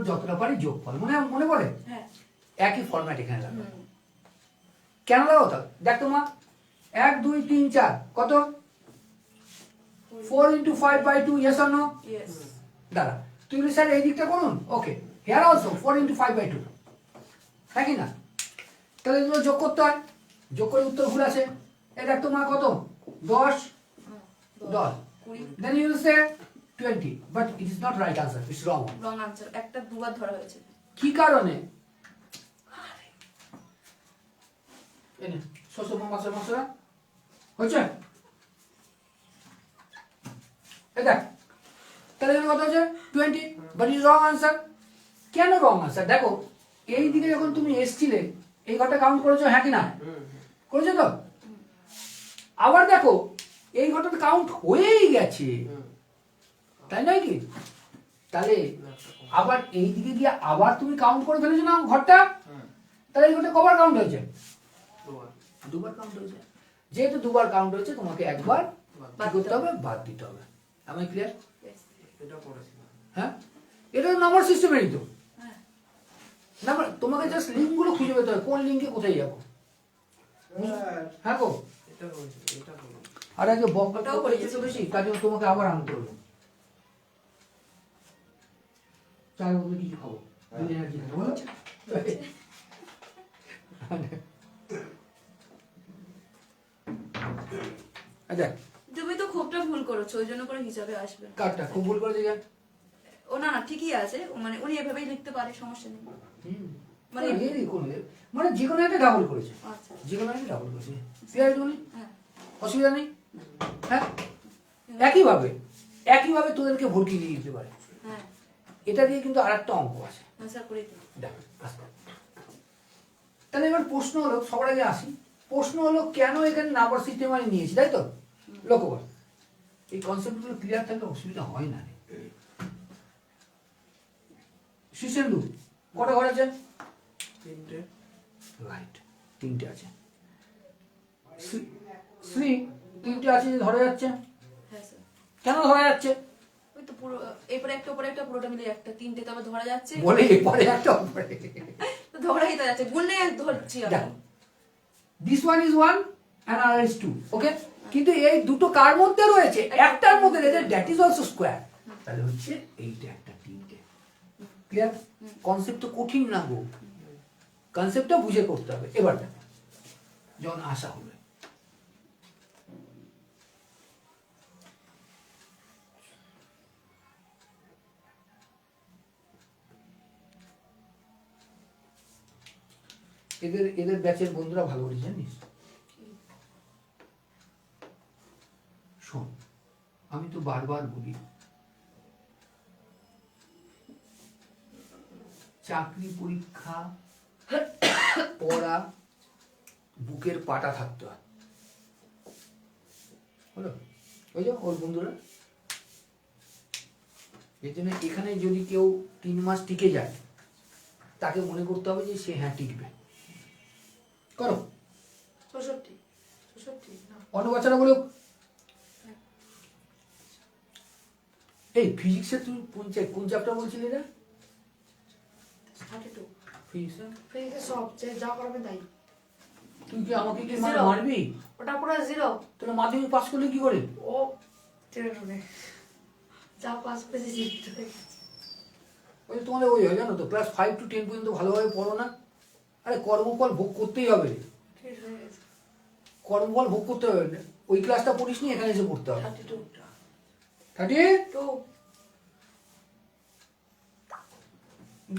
+ যতটা পারি যোগফল, মনে পড়ে? হ্যাঁ একই ফরম্যাট এখানে লাগলো। কেন লাগো তা দেখ তো মা, 1 2 3 4 কত? 4 × 5/2, yes or no? ইয়েস দাঁড়া, তুই বলি স্যার এই দিকটা করুন, ওকে, হেয়ার অলসো 4 × 5/2, হ্যাঁ কি না? তাহলে এগুলো যোগ করতে হয়, যোগ করে উত্তর ভুল আছে। এই দেখ তো মা কত? 10 10, then you will say 20, but it is not right answer, it's wrong. Wrong answer, একটা দুবার ধরা হয়েছে। কি কারণে? এনে শস্য মশলা হচ্ছে, এই দেখ, তাহলে এখানে কত হচ্ছে? 20, বাট ইজ রং আনসার। কেন রং আনসার? দেখো এই দিকে যখন তুমি এসছিলে এই ঘরটা কাউন্ট করেছো, হ্যাঁ কি না? করেছো তো? আবার দেখো এই ঘরটা কাউন্ট হয়েই গেছে, তাই নয় কি? তাহলে আবার এই দিকে দিয়ে আবার তুমি কাউন্ট করে ফেলেছো না ঘরটা, তাহলে এই ঘরটা কবার কাউন্ট হয়েছে? দুবার কাউন্ট হয়েছে। যেহেতু দুবার কাউন্ট হয়েছে তোমাকে একবার কি করতে হবে? বাদ দিতে হবে। আমি ক্লিয়ার? এটা করেছিলাম। হ্যাঁ, এটা নাম্বার সিস্টেমেরই তো হ্যাঁ নাম্বার। তোমাকে জাস্ট লিঙ্কগুলো খুঁজে পেতে হবে, কোন লিঙ্কে কোথায় যাবো। হ্যাঁ গো, এটা করেছি, এটা করলাম। আর আগে বকটা ওটাও করে করেছি। চলেছি, তার জন্য তোমাকে আবার আনতে হলো। চায়ের মধ্যে কিছু খাবো, এনার্জি খাবো, বলো? আচ্ছা, তুমি তো খুবটা ভুল করেছো, ওই জন্য করে হিসাবে আসবে না। কারটা খুব ভুল করে দিলেন। ও না না ঠিকই আছে, ও মানে উনি এভাবেই লিখতে পারে, সমস্যা নেই। মানে মানে যে কোনো একটা ডাবল করেছে, আচ্ছা যে কোনো একটা ডাবল করেছে, ক্লিয়ার তুমি? হ্যাঁ অসুবিধা নেই। হ্যাঁ, একইভাবে একইভাবে তোদেরকে ভর্তি দিয়ে দিতে পারে। হ্যাঁ এটা দিয়ে কিন্তু আর একটা অঙ্ক আছে, আনসার করে দিই। দেখ আস্তে। তাহলে এবার প্রশ্ন হলো, সবার আগে আসি, প্রশ্ন হলো কেন এখানে নাম্বার সিস্টেম আমি নিয়েছি, তাই তো? লক্ষ্য কর, এই কনসেপ্টগুলো ক্লিয়ার থাকলে অসুবিধা হয় না। সুসেন্দু কটা ঘর আছে? 3টে। রাইট, 3টে আছে। শ্রী 3টে আছে যে ধরা যাচ্ছে, হ্যাঁ স্যার, কেন ধরা যাচ্ছে? ওই তো পুরো এরপরে একটা উপরে একটা পুরোটা মিলে একটা, তিনটে তো আবার ধরা যাচ্ছে, বলে পরে একটা উপরে। তো ধরাই তো যাচ্ছে, গুনলে ধরছি আমি। দেখো, this one is 1 and other is 2, ওকে? কিন্তু এই দুটো কার মধ্যে রয়েছে? একটার মধ্যে রয়েছে, দ্যাট ইজ অলসো স্কোয়ার। তাহলে হচ্ছে এইটা একটা 3টে। ক্লিয়ার? কনসেপ্ট তো কঠিন না গো, কনসেপ্টটা বুঝে করতে হবে। এবার দেখো, যখন আসা হবে, এদের এদের ব্যাচের বন্ধুরা ভালো করে জানিস। শোন, আমি তো বারবার বলি, চাকরি পরীক্ষা পড়া বুকের পাটা থাকতে হয়, হলো? ওই যে ওর বন্ধুরা, এর জন্য এখানে যদি কেউ 3 মাস টিকে যায়, তাকে মনে করতে হবে যে সে হ্যাঁ টিকবে। করো 64 না অন্য বাচ্চারা বলে, এই ফিজিক্সে তুই কোন চ্যাপ্টার বলছিলি রে? 32 ফিজিক্সে ফিজিক্সে সব যে যা করবে তাই, তুই কি আমাকে কি Zero. মারবি? ওটা পুরো 0। তোরা মাধ্যমিক পাস করলে কি করে? ও ট্রেনে যা পাস পেয়েছি শিফট হয়ে গেছে। ওই যে তোমাদের ওই হয় জানো তো, ক্লাস 5 to 10 পর্যন্ত ভালোভাবে পড়ো না। আরে কর্মফল ভোগ করতেই হবে, ঠিক হয়ে গেছে। কর্মফল ভোগ করতে হবে। ওই ক্লাসটা পড়িস নি, এখানে এসে পড়তে হবে। 32 30 তো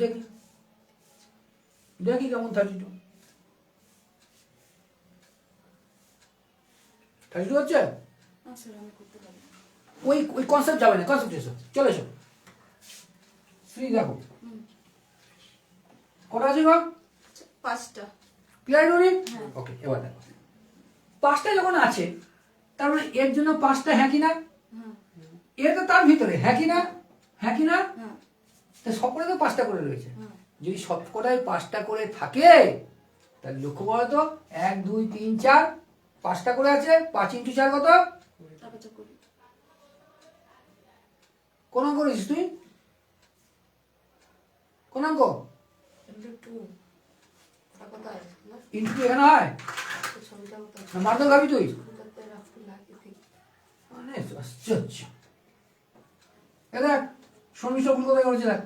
দেখি দেখি কেমন 32 হচ্ছে। না স্যার আমি করতে পারি না। ওই ওই কনসেপ্ট যাবে না, কনসেপ্ট এসো, চলে এসো। শ্রী দেখো কটা আছে গো? আচ্ছা, 5টা। ক্লিয়ার করি? হ্যাঁ। ওকে, এবার দেখো 5টা যখন আছে, তার মানে এর জন্য 5টা, হ্যাঁ কি না? হ্যাঁ এর তো তার ভিতরে, হ্যাঁ কি না? হ্যাঁ কি না? হ্যাঁ তা সবকটা তো 5টা করে রয়েছে। হ্যাঁ। যদি সবকটাই 5টা করে থাকে, তাহলে লক্ষ্য করো তো, 1 2 3 4, 5টা করে আছে। 5 × 4 কত? তারপর তো করি। কোন অঙ্ক করেছিস তুই? কোন অঙ্ক? 2 কোথায় না ইন্টু এখানে হয় তো ছবিটা কোথায় না, মারধর খাবি তুই? ছবিটাতে রাখতে লাগে ঠিক মানে আশ্চর্য। এ দেখ শর্মি সবগুলো কোথায় করেছে দেখ।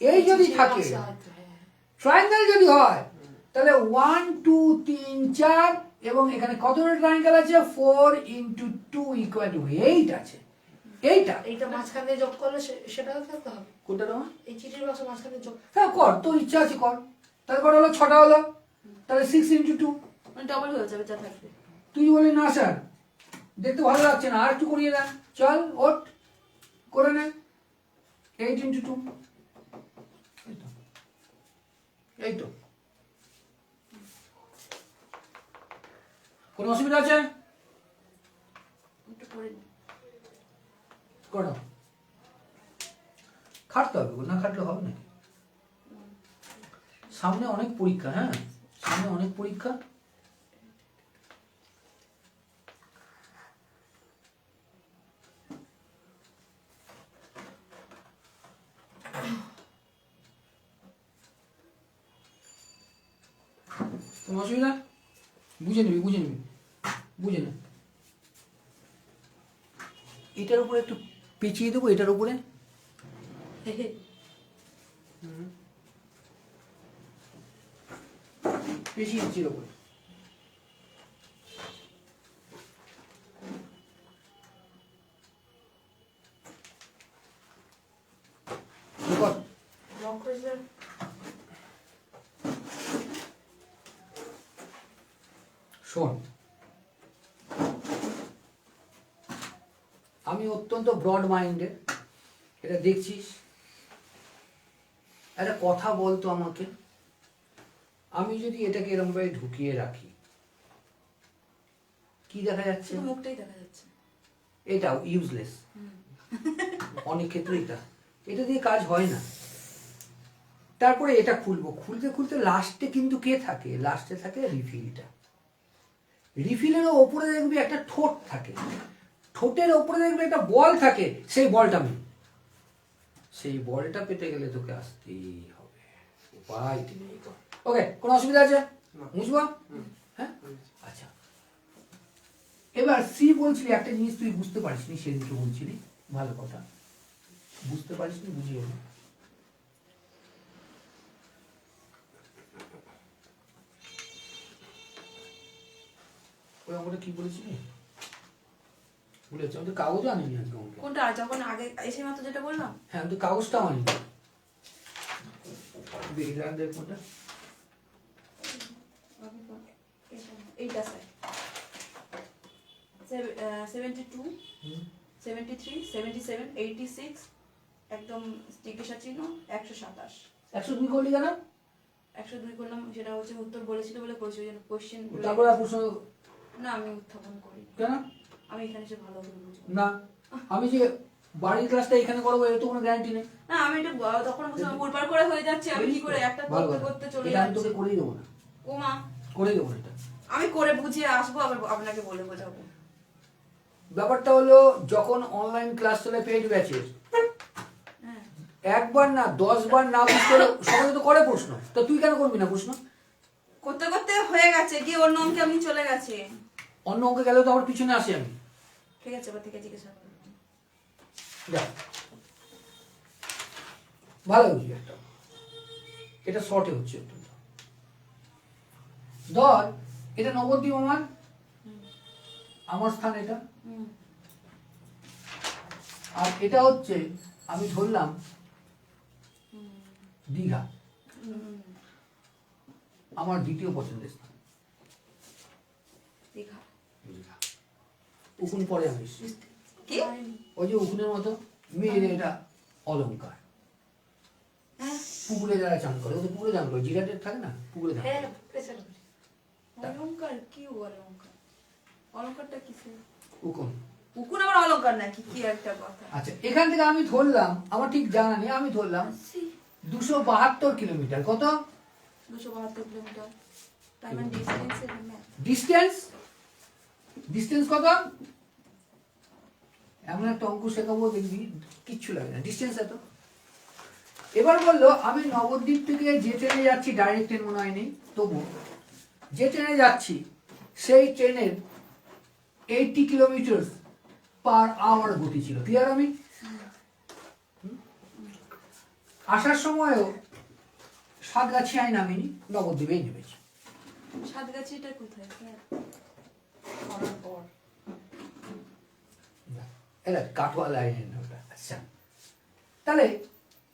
এই যদি থাকে, ট্রায়াঙ্গেল যদি হয়, তাহলে 1 2 3 4, এবং এখানে কতটা ট্রায়াঙ্গেল আছে? 4 × 2 = 8 আছে। এইটা এইটা মাঝখানে যোগ করলে সেটাও খেলতে হবে। কোনটা তোমার? এই চিঠির বাক্স মাঝখানে যোগ হ্যাঁ কর, তোর ইচ্ছা আছে কর। তাহলে কটা হলো? 6টা হলো। তাহলে 6 × 2। মানে ডবল হয়ে যাবে যা থাকবে। তুই বলি না স্যার দেখতে ভালো লাগছে না, আর একটু করিয়ে দেন। চল ওট করে নে। 8 × 2, এই তো। কোনো অসুবিধা আছে? একটু করে নিই। করো, খাটতে হবে গো, না খাটলে হবে নাকি? সামনে অনেক পরীক্ষা, হ্যাঁ সামনে অনেক পরীক্ষা। কোনো অসুবিধা? বুঝে নিবি, বুঝে নিবি, বুঝে নে। এটার উপরে একটু পেঁচিয়ে দেবো, এটার উপরে পেঁচিয়ে দিচ্ছি এর উপরে। কর। লক করেছিলেন শোন, আমি অত্যন্ত ব্রড মাইন্ডেড, এটা দেখছিস। একটা কথা বলতো আমাকে, আমি যদি এটাকে এরকম ভাবে ঢুকিয়ে রাখি, কি দেখা যাচ্ছে? শুধু মুখটাই দেখা যাচ্ছে। এটাও ইউজলেস অনেক ক্ষেত্রে। এটা দিয়ে কাজ হয় না। তারপরে এটা খুলবো, খুলতে খুলতে লাস্টে কিন্তু কে থাকে? লাস্টে থাকে রিফিলটা। রিফিলেরও ওপরে দেখবি একটা ঠোঁট থাকে, ঠোঁটের ওপরে দেখবি একটা বল থাকে, সেই বলটা আমি, সেই বলটা পেতে গেলে তোকে আসতেই হবে, উপায় নেই। ওকে, কোনো অসুবিধা আছে? বুঝবো? হ্যাঁ আচ্ছা। এবার সি বলছিলি একটা জিনিস তুই বুঝতে পারিসনি, সেদিনকে বলছিলি, ভালো কথা, বুঝতে পারিসনি, বুঝিয়ে নি। ওই অঙ্কটা কি বলেছিলি? বলেছি আমি তো কাগজ আনিনি আজকে অঙ্কে। কোনটা? যখন আগে এসে মাত্র যেটা বললাম। হ্যাঁ আমি তো কাগজটাও আনিনি। দেখি দেখ কোনটা। এইটা স্যার 72 73 77 86 একদম জিজ্ঞাসা চিহ্ন 127। 102 করলি কেন? 102 করলাম, সেটা হচ্ছে উত্তর বলেছিল বলে করেছি, ওই জন্য কোশ্চেন। তারপরে আর প্রশ্ন না আমি উত্থাপন করি কেন? আমি এখানে এসে ভালো করে বুঝবো না, আমি যে বাড়ির ক্লাসটা এখানে করবো এর তো কোনো গ্যারান্টি নেই। না। আমি এটা তখন বুঝলাম পুরপার করে হয়ে যাচ্ছে, আমি কি করে একটা ভালো করতে কথা। করতে চলে এটা আমি যাচ্ছি। তোকে করেই দেবো না, ও মা, করেই দেবো না এটা। আমি করে বুঝিয়ে আসবো, আবার আপনাকে বলে বোঝাবো। ব্যাপারটা হলো, যখন অনলাইন ক্লাস চলে পেইড ব্যাচের, হ্যাঁ একবার না 10 বার না বুঝতে সবাই তো করে প্রশ্ন, তো তুই কেন করবি না প্রশ্ন? করতে করতে হয়ে গেছে, গিয়ে অন্য অঙ্কে আমি চলে গেছে। অন্য অঙ্কে গেলেও তো আমার পিছনে আসি আমি। ঠিক আছে, এবার থেকে জিজ্ঞাসা করো। দেখ ভালো বুঝবি একটা, এটা শর্টে হচ্ছে একটু। ধর এটা নবদ্বীপ আমার স্থান এটা, হুম, আর এটা হচ্ছে আমি ধরলাম দীঘা, হুম, আমার দ্বিতীয় পছন্দের স্থান। দীঘা। দীঘা উকুন পরে আমি কি? ওই যে উকুনের মতো মেয়ের এটা অলংকার, হ্যাঁ, পুকুরে যারা চান করে, ও তো পুকুরে চান করে, জিরাটের থাকে না পুকুরে চান হ্যাঁ করে। প্রেসার করি। অলংকার কি অলংকার? অলংকারটা কিসে? উকুন। উকুন আবার অলংকার নাকি? কি একটা কথা। আচ্ছা এখান থেকে আমি ধরলাম, আমার ঠিক জানা নেই, আমি ধরলাম 272 কিলোমিটার। কত 272 কিলোমিটার। টাইম এন্ড ডিসটেন্স এর ম্যাথ। ডিস্টেন্স? ডিস্টেন্স কত? এমন একটা অঙ্ক শেখাবো দেখবি কিচ্ছু লাগে না, ডিস্টেন্স এত। এবার বললো আমি নবদ্বীপ থেকে যে ট্রেনে যাচ্ছি, ডাইরেক্ট ট্রেন মনে হয় নেই, তবু যে ট্রেনে যাচ্ছি সেই ট্রেনের 80 কিলোমিটার পার আওয়ার গতি ছিল। ক্লিয়ার? আমি আসার সময়ও সাতগাছিয়ায় নামিনি, নবদ্বীপেই নেমেছি। সাতগাছিটা কোথায়? হ্যাঁ। করার পর এটা কাটোয়া লাইনের ওটা। আচ্ছা তাহলে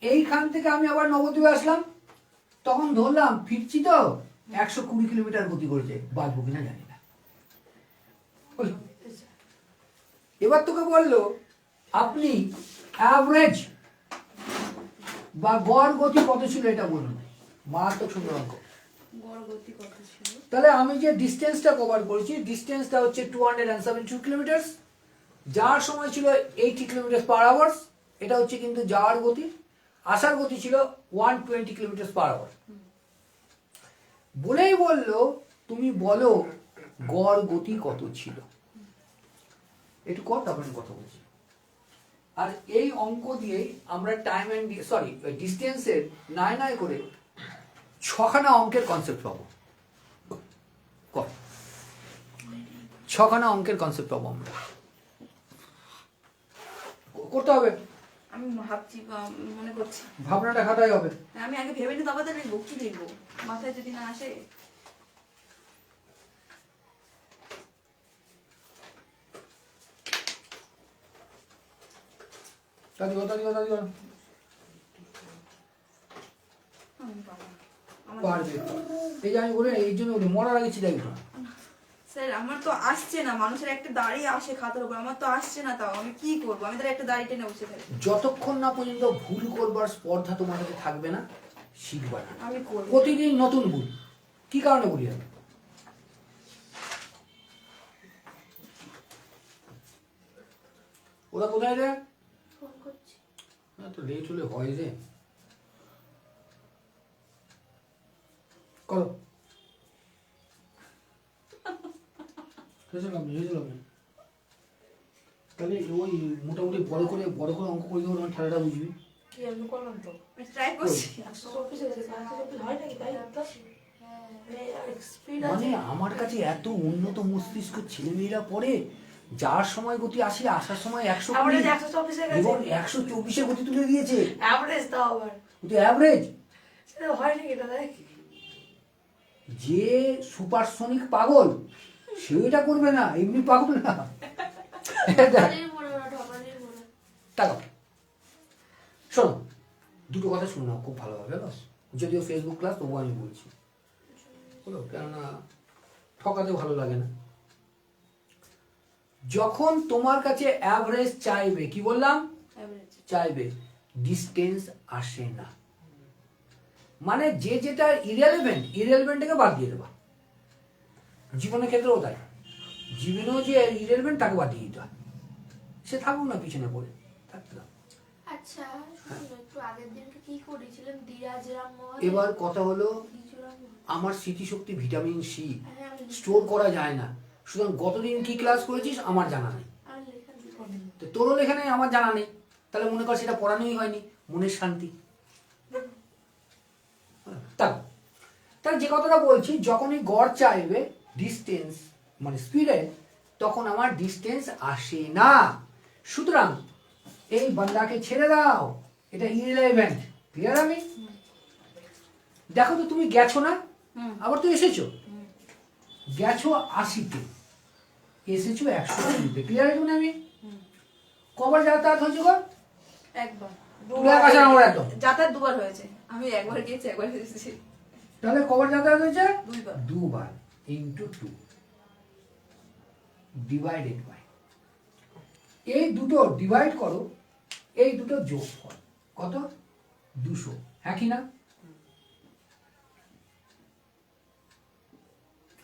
এইখান থেকে আমি আবার নবদ্বীপে আসলাম, তখন ধরলাম ফিরছি তো 120 কিলোমিটার গতি করেছে, বাঁচবো কিনা জানি না। হলো? এবার তোকে বললো আপনি অ্যাভারেজ বা গড় গতি কত ছিল এটা বলুন। মারাত্মক সুন্দর অঙ্ক। গড় গতি কত ছিল? তাহলে আমি যে ডিস্টেন্সটা কভার করেছি, ডিস্টেন্সটা হচ্ছে 272 কিলোমিটার, যাওয়ার সময় ছিল 80 কিলোমিটার পার আওয়ার, এটা হচ্ছে কিন্তু যাওয়ার গতি। আসার গতি ছিল 120 কিলোমিটার পার আওয়ার। বলেই বললো তুমি বলো গড় গতি কত ছিল। একটু কর, তারপরে আমি কথা বলছি। আর এই অঙ্ক দিয়ে আমরা টাইম এন্ড ডিস্টেন্সের নাই করে 6খানা অঙ্কের কনসেপ্ট পাবো। কর, 6খানা অঙ্কের কনসেপ্ট পাবো আমরা। করতে হবে, আমি ভাবছি বা মনে করছি। ভাবনাটা খাটাই হবে। আমি আগে ভেবে নি, তবে তো লিখবো। কি লিখবো মাথায় যদি না আসে? দাদি আমি পাবো না। আমার পারবে। এই যে আমি বলে এই জন্য বলি, মরার আগে চিন্তা করো। স্যার আমার তো আসছে না, মানুষের একটা দাড়ি আসে খাতার উপর, আমার তো আসছে না, তাও আমি কি করবো? আমি তাহলে একটা দাড়ি টেনে বসে থাকি। যতক্ষণ না পর্যন্ত ভুল করবার স্পর্ধা তোমার কাছে থাকবে না, শিখবা না। আমি করবো। প্রতিদিন নতুন ভুল। কি কারণে বলি আমি? ওরা কোথায় রে? ফোন করছি। তো লেট হলে হয় রে। করো। তাহলে ওই মোটামুটি বড় করে অঙ্ক করে দেবো, তোমার খেলাটা বুঝবি। কি আমি করলাম তো আমি ট্রাই করছি। 124 হয়েছে, 124 হয় নাকি? তাই তো স্পিড মানে আছে। আমার কাছে এত উন্নত মস্তিষ্ক ছেলেমেয়েরা পড়ে, যার সময় গতি 80, আসার সময় 120 অ্যাভারেজ 124 এর এবং কাছে। 124 গতি তুলে দিয়েছে। অ্যাভারেজ তাও আবার কিন্তু অ্যাভারেজ। সেটা হয় নাকি? এটা দেখ। যে সুপারসনিক পাগল সে এটা করবে না, এমনি পাগল না। তাকাও, শোনো দুটো কথা শুনে নাও খুব ভালোভাবে, বাস। যদিও ফেসবুক ক্লাস, তবুও আমি বলছি, বলো, কেননা ঠকাতে ভালো লাগে না। যখন তোমার কাছে অ্যাভারেজ চাইবে, কি বললাম? Average। চাইবে, ডিস্টেন্স আসে না। মানে যে যেটা ইরেলেভেন্টটাকে বাদ দিয়ে দেবা। জীবনের ক্ষেত্রেও তাই, জীবনেও যে ইরেলেভেন্ট তাকে বাদ দিয়ে দিতে হয়। সে থাকুক না পিছনে পড়ে, থাকতে দাও। আচ্ছা শুনুন, একটু আগের দিনকে কি করেছিলেন? দিরাজরাম মহল। এবার কথা হলো, দিজুরাম মহল। আমার স্মৃতিশক্তি ভিটামিন সি, হ্যাঁ, আমি স্টোর করা যায় না। সুতরাং গতদিন কি ক্লাস করেছিস আমার জানা নেই, আর লেখা দিতে তো তোরও লেখা নেই, আমার জানা নেই। তাহলে মনে কর সেটা পড়ানোই হয়নি, মনের শান্তি। তাহলে যে কথাটা বলছি, যখনই গড় চাইবে ডিস্টেন্স মানে স্পিডে, তখন আমার ডিস্টেন্স আসে না। সুতরাং এই বান্দাকে ছেড়ে দাও, এটা ইররিলেভেন্ট। ক্লিয়ার? আমি দেখো তো তুমি গেছো না, হুম আবার তো এসেছো, গেছো 80-তে, এসেছো 120-তে। ক্লিয়ার? এখন আমি কবার যাতায়াত হয়েছে গো? একবার তুমি এক আসে আমার একদম, যাতায়াত দুবার হয়েছে, আমি একবার গিয়েছি একবার এসেছি। তাহলে কবার যাতায়াত হয়েছে? দুইবার। দুবার ইন্টু 2 ডিভাইডেড বাই, এই দুটো ডিভাইড করো, এই দুটো যোগ করো, কত? 200। হ্যাঁ কি না?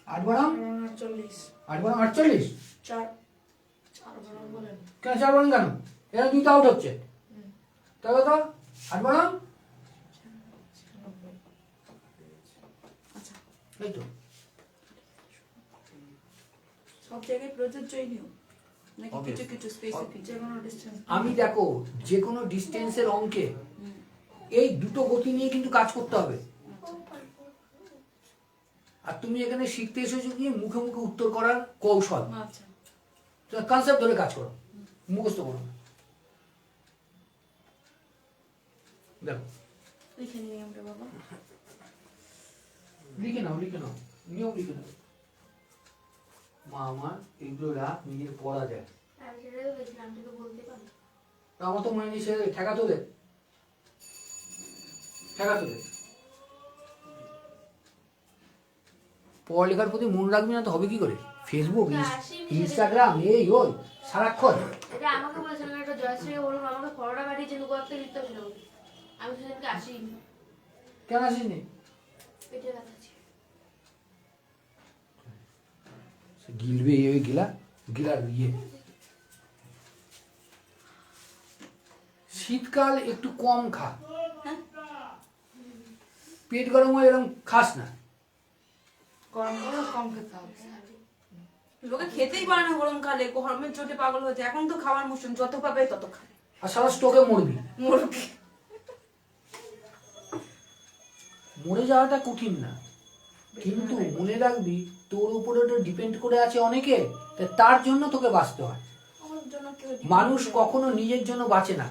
8 বারাম 48 8 বারাম 48। 4 বারাম বলেন। কেন 4 বারাম কেন? এরা 2 আউট হচ্ছে, তবে তো 8 বারাম। আচ্ছা, এই তো সব জায়গায় প্রযোজ্যই নিয়ম নাকি Obvious. কিছু কিছু স্পেসিফিক? যে কোনো ডিস্টেন্স আমি দেখো যে কোনো ডিস্টেন্সের অঙ্কে এই দুটো গতি নিয়ে কিন্তু কাজ করতে হবে। আর তুমি এখানে শিখতে এসেছো কি মুখে মুখে উত্তর করার কৌশল, আচ্ছা, কনসেপ্ট ধরে কাজ করো, মুখস্থ করো না। দেখো লিখে নিই আমরা বাবা। লিখে নাও, লিখে নাও, নিয়ম লিখে নাও। মা আমার এগুলো রাখ, নিজের পড়া যায়। আর সেটাই তো দেখলাম, তুই তো বলতে পারবি। আমার তো মনে নেই, সে ঠেকাতো দে, ঠেকাতো দে। পড়ালেখার প্রতি মন রাখবি না তো হবে কি করে? ফেসবুক, ইনস্টাগ্রাম, এই ওই সারাক্ষণ। এটা আমাকে বলেছিলেন, একটা জয়শ্রীকে বলুন আমাকে ফটোটা পাঠিয়েছে, লুকোতে লিখতে হবে না। আমি সেদিনকে আসিনি, কেন আসিনি? পেটে ব্যথা ছিল। গিলবে এই গিলা, গিলার ইয়ে। শীতকাল একটু কম খা, পেট গরম হয় এরকম খাস না। গরম করে কম খেতে হবে। লোকে খেতেই পারে না গরমকালে, গরমের চোটে পাগল হয়েছে। এখন তো খাওয়ার মৌসুম, যত পাবে তত খায়। আর সারা স্টোকে মরবি। মুরগি মরে যাওয়াটা কঠিন না, কিন্তু মনে রাখবি তোর উপরে ওটা ডিপেন্ড করে আছে অনেকে, তার জন্য তোকে বাঁচতে হয়। আমার জন্য কেউ মানুষ কখনো নিজের জন্য বাঁচে না,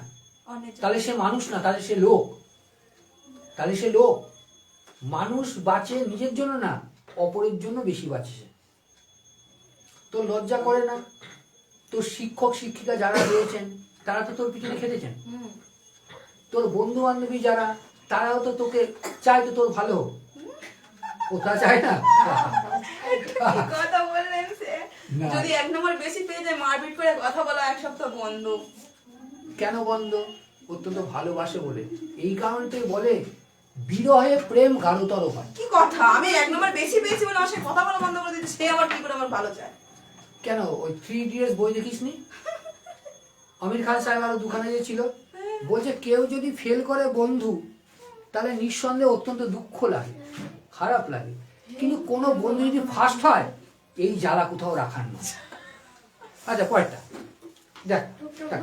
অনেক তাহলে সে মানুষ না, তাহলে সে লোক। তাহলে সে লোক। মানুষ বাঁচে নিজের জন্য না, অপরের জন্য বেশি বাঁচে সে। তোর লজ্জা করে না? তোর শিক্ষক শিক্ষিকা যারা রয়েছেন তারা তো তোর পিছনে খেটেছেন। তোর বন্ধু বান্ধবী যারা, তারাও তো তোকে চায় তো তোর ভালো হোক। ও তা চায় না? কথা বললেন সে। না। যদি 1 নম্বর বেশি পেয়ে যায়, মারপিট করে কথা বলা 1 সপ্তাহ বন্ধ। কেন বন্ধ? অত্যন্ত ভালোবাসে বলে। এই কারণটাই বলে বিরহে প্রেম গাঢ়তর হয়। কি কথা, আমি 1 নম্বর বেশি পেয়েছি বলে আমার সাথে কথা বলা বন্ধ করে দিচ্ছে, সে আবার কি করে আমার ভালো চায়? কেন ওই 3 ইডিয়টস বই দেখিসনি? আমির খান সাহেব আরো দুখানে যে ছিল, বলছে কেউ যদি ফেল করে বন্ধু, তাহলে নিঃসন্দেহে অত্যন্ত দুঃখ লাগে, খারাপ লাগে, কিন্তু কোনো বন্ধু যদি ফার্স্ট হয়, এই জ্বালা কোথাও রাখার নয়। আচ্ছা পরেরটা দেখ, দেখ।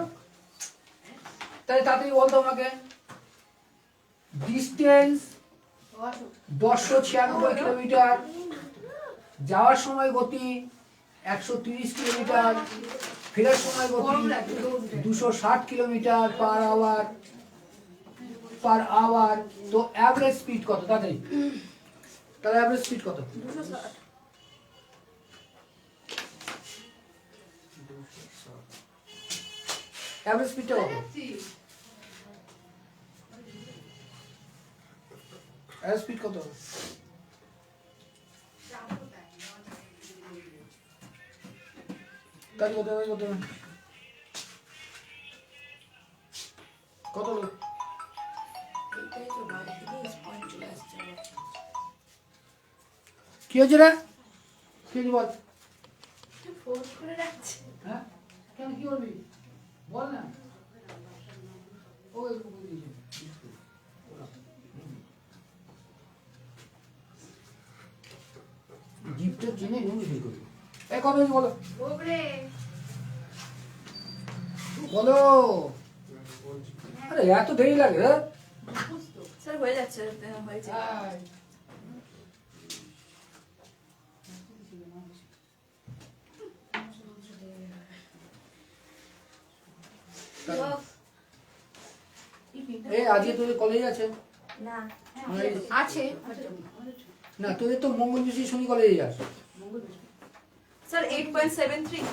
তাহলে তাড়াতাড়ি বলতো আমাকে, ডিস্টেন্স 1096 কিলোমিটার, যাওয়ার সময় গতি 130 কিলোমিটার, ফেরার সময় গতি 260 কিলোমিটার পার আওয়ার। তো অ্যাভারেজ স্পিড কত? তাড়াতাড়ি, তাহলে অ্যাভারেজ স্পিড কত? 260। অ্যাভারেজ স্পিডটা কত? অ্যাভারেজ স্পিড কত? কাজ করতে হবে, করতে হবে। কত লোক? এটাই তো বাইরে থেকে পয়েন্ট চলে আসছে। কি হয়েছে রে? কি হয়েছে বল? তুই ফোন করে রাখছি। হ্যাঁ কেন, কি করবি বল না। ও একটু বলে দিয়েছে। জিপটা চেনে নুন শুরু করবি। এই কবে বলো, ওরে বলো। আরে এত দেরি লাগে রে? স্যার হয়ে যাচ্ছে, হয়েছে। এই আজকে তোদের কলেজ আছে না আছে না? তোদের তো মঙ্গল বৃষ্টি শনি কলেজে যাস। স্যার 8.73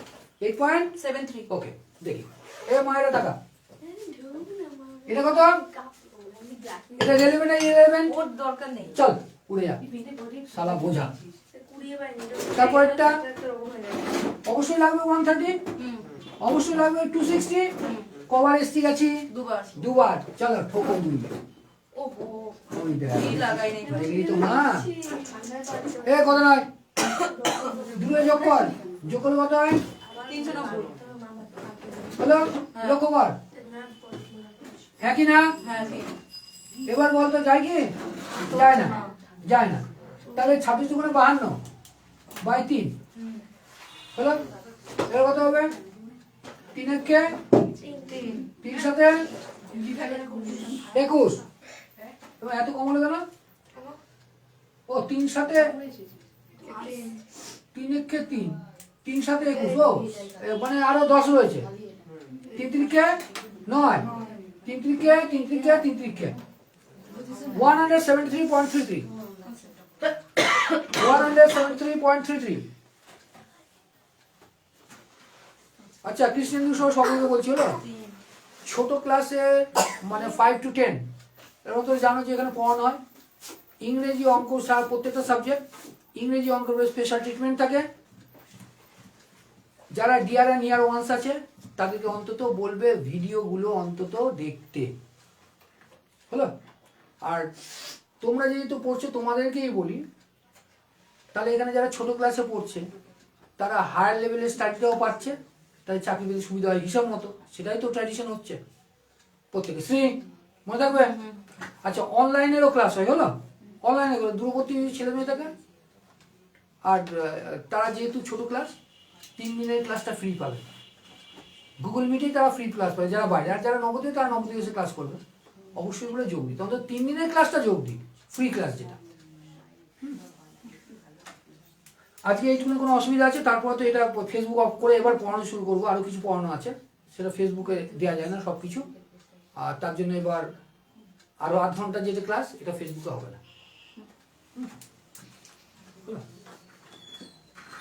8.73 ওকে দেখি। এ মায়েরা টাকা এটা কত? এটা 11 না 11? ওর দরকার নেই। চল উড়ে যা শালা বোঝা। তারপরটা অবশ্যই লাগবে 130, অবশ্যই লাগবে 260, কভার এসটি গেছি দুবার দুবার। চলো ঠোকো দুই। ওহো ওই দেখ কি লাগাই নাই দেখলি তো না। এ কত নয় দুয়ে যোগ কর, যোগ করলে কত হয়? 390 হলো লক্ষ্য কর। হ্যাঁ কি না? হ্যাঁ ঠিক এবার বলতো যায় কি? যায় না, যায় না। তাহলে 26 দুগুণে 52 বাই 3 হলো। এবার কত হবে? 3 একে 3 সাথে 21। এবার এত কম হলো কেন? ও 3 সাথে 3 একে 3, 3 সাথে 21। ও মানে আরো 10 রয়েছে। 3 3কে 9, 3 3কে 3 3কে 3 3কে 173.33, 173.33। আচ্ছা কৃষ্ণেন্দু সহ সকলকে বলছি হলো ছোট ক্লাসে মানে 5 to 10 এরকম তো জানো যে এখানে পড়ানো হয় ইংরেজি অঙ্ক প্রত্যেকটা সাবজেক্ট। ইংরেজি অঙ্কের উপরে স্পেশাল ট্রিটমেন্ট থাকে। যারা ডিআর অ্যান্ড নিয়ার ওয়ান্স আছে তাদেরকে অন্তত বলবে ভিডিওগুলো অন্তত দেখতে হলো। আর তোমরা যেহেতু পড়ছো তোমাদেরকেই বলি, তাহলে এখানে যারা ছোট ক্লাসে পড়ছে তারা হায়ার লেভেলের স্টাডিটাও পাচ্ছে, তাই চাকরি পেতে সুবিধা হয় হিসাব মতো। সেটাই তো ট্র্যাডিশন হচ্ছে প্রত্যেকে। শ্রী মনে থাকবে। আচ্ছা অনলাইনেরও ক্লাস হয় হলো। অনলাইনে দূরবর্তী ছেলে মেয়ে থাকে। আর তারা যেহেতু ছোট ক্লাস 3 দিনের ক্লাসটা ফ্রি পাবে। গুগল মিটেই তারা ফ্রি ক্লাস পাবে যারা বাইরে। আর যারা নবদ্বীপে তারা নবদ্বীপে এসে ক্লাস করবে। অবশ্যই বলে যোগ দিই, তখন 3 দিনের ক্লাসটা যোগ দিই, ফ্রি ক্লাস যেটা। আজকে এইটুকু কোনো অসুবিধা আছে? তারপর তো এটা ফেসবুক অফ করে এবার পড়ানো শুরু করবো। আরও কিছু পড়ানো আছে, সেটা ফেসবুকে দেওয়া যায় না সব কিছু। আর তার জন্য এবার আরও আধ ঘন্টা যেটা ক্লাস এটা ফেসবুকে হবে না।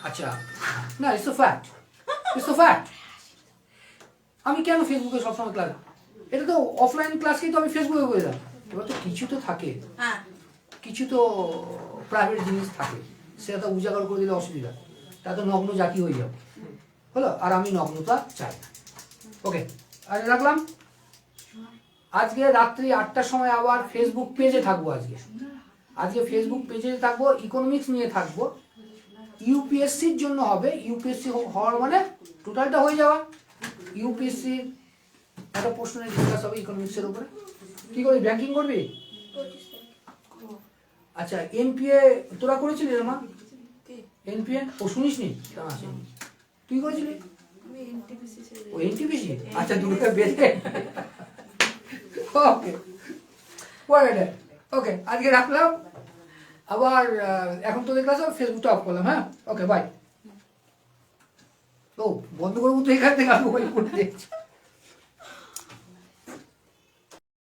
আচ্ছা না, ইটস ফ্যাক্ট, ইটস ফ্যাক্ট। আমি কেন ফেসবুকে সবসময় ক্লাস? এটা তো অফলাইন ক্লাসকেই তো আমি ফেসবুকে করে দিলাম। এবার তো কিছু তো থাকে, হ্যাঁ কিছু তো প্রাইভেট জিনিস থাকে, সেটা তো উজাগর করে দিলে অসুবিধা। তা তো নগ্ন জাতি হয়ে যাবে হলো। আর আমি নগ্নতা চাই না। ওকে আজ রাখলাম। আজকে রাত্রি 8টার সময় আবার ফেসবুক পেজে থাকবো। আজকে ফেসবুক পেজে থাকবো, ইকোনমিক্স নিয়ে থাকবো। ইউপিএসসির জন্য হবে। ইউপিএসসি হওয়ার মানে টোটালটা হয়ে যাওয়া। ইউপিএসসির একটা প্রশ্ন নিয়ে ডিসকাস হবে ইকোনমিক্সের উপরে। কি করবি? ব্যাংকিং করবি? আচ্ছা এনপিএ তোরা করেছিলি রে মা? এনপিএ ও শুনিস নি? তুই করেছিলি? ও এনটিপিসি। আচ্ছা দুটোকে বেঁধে ওকে ওকে আজকে রাখলাম। আবার এখন তোদের ক্লাস ফেসবুকটা অফ করলাম। হ্যাঁ ওকে বাই। ও বন্ধ করবো তো এখান থেকে আমি ওই করে দেখছি।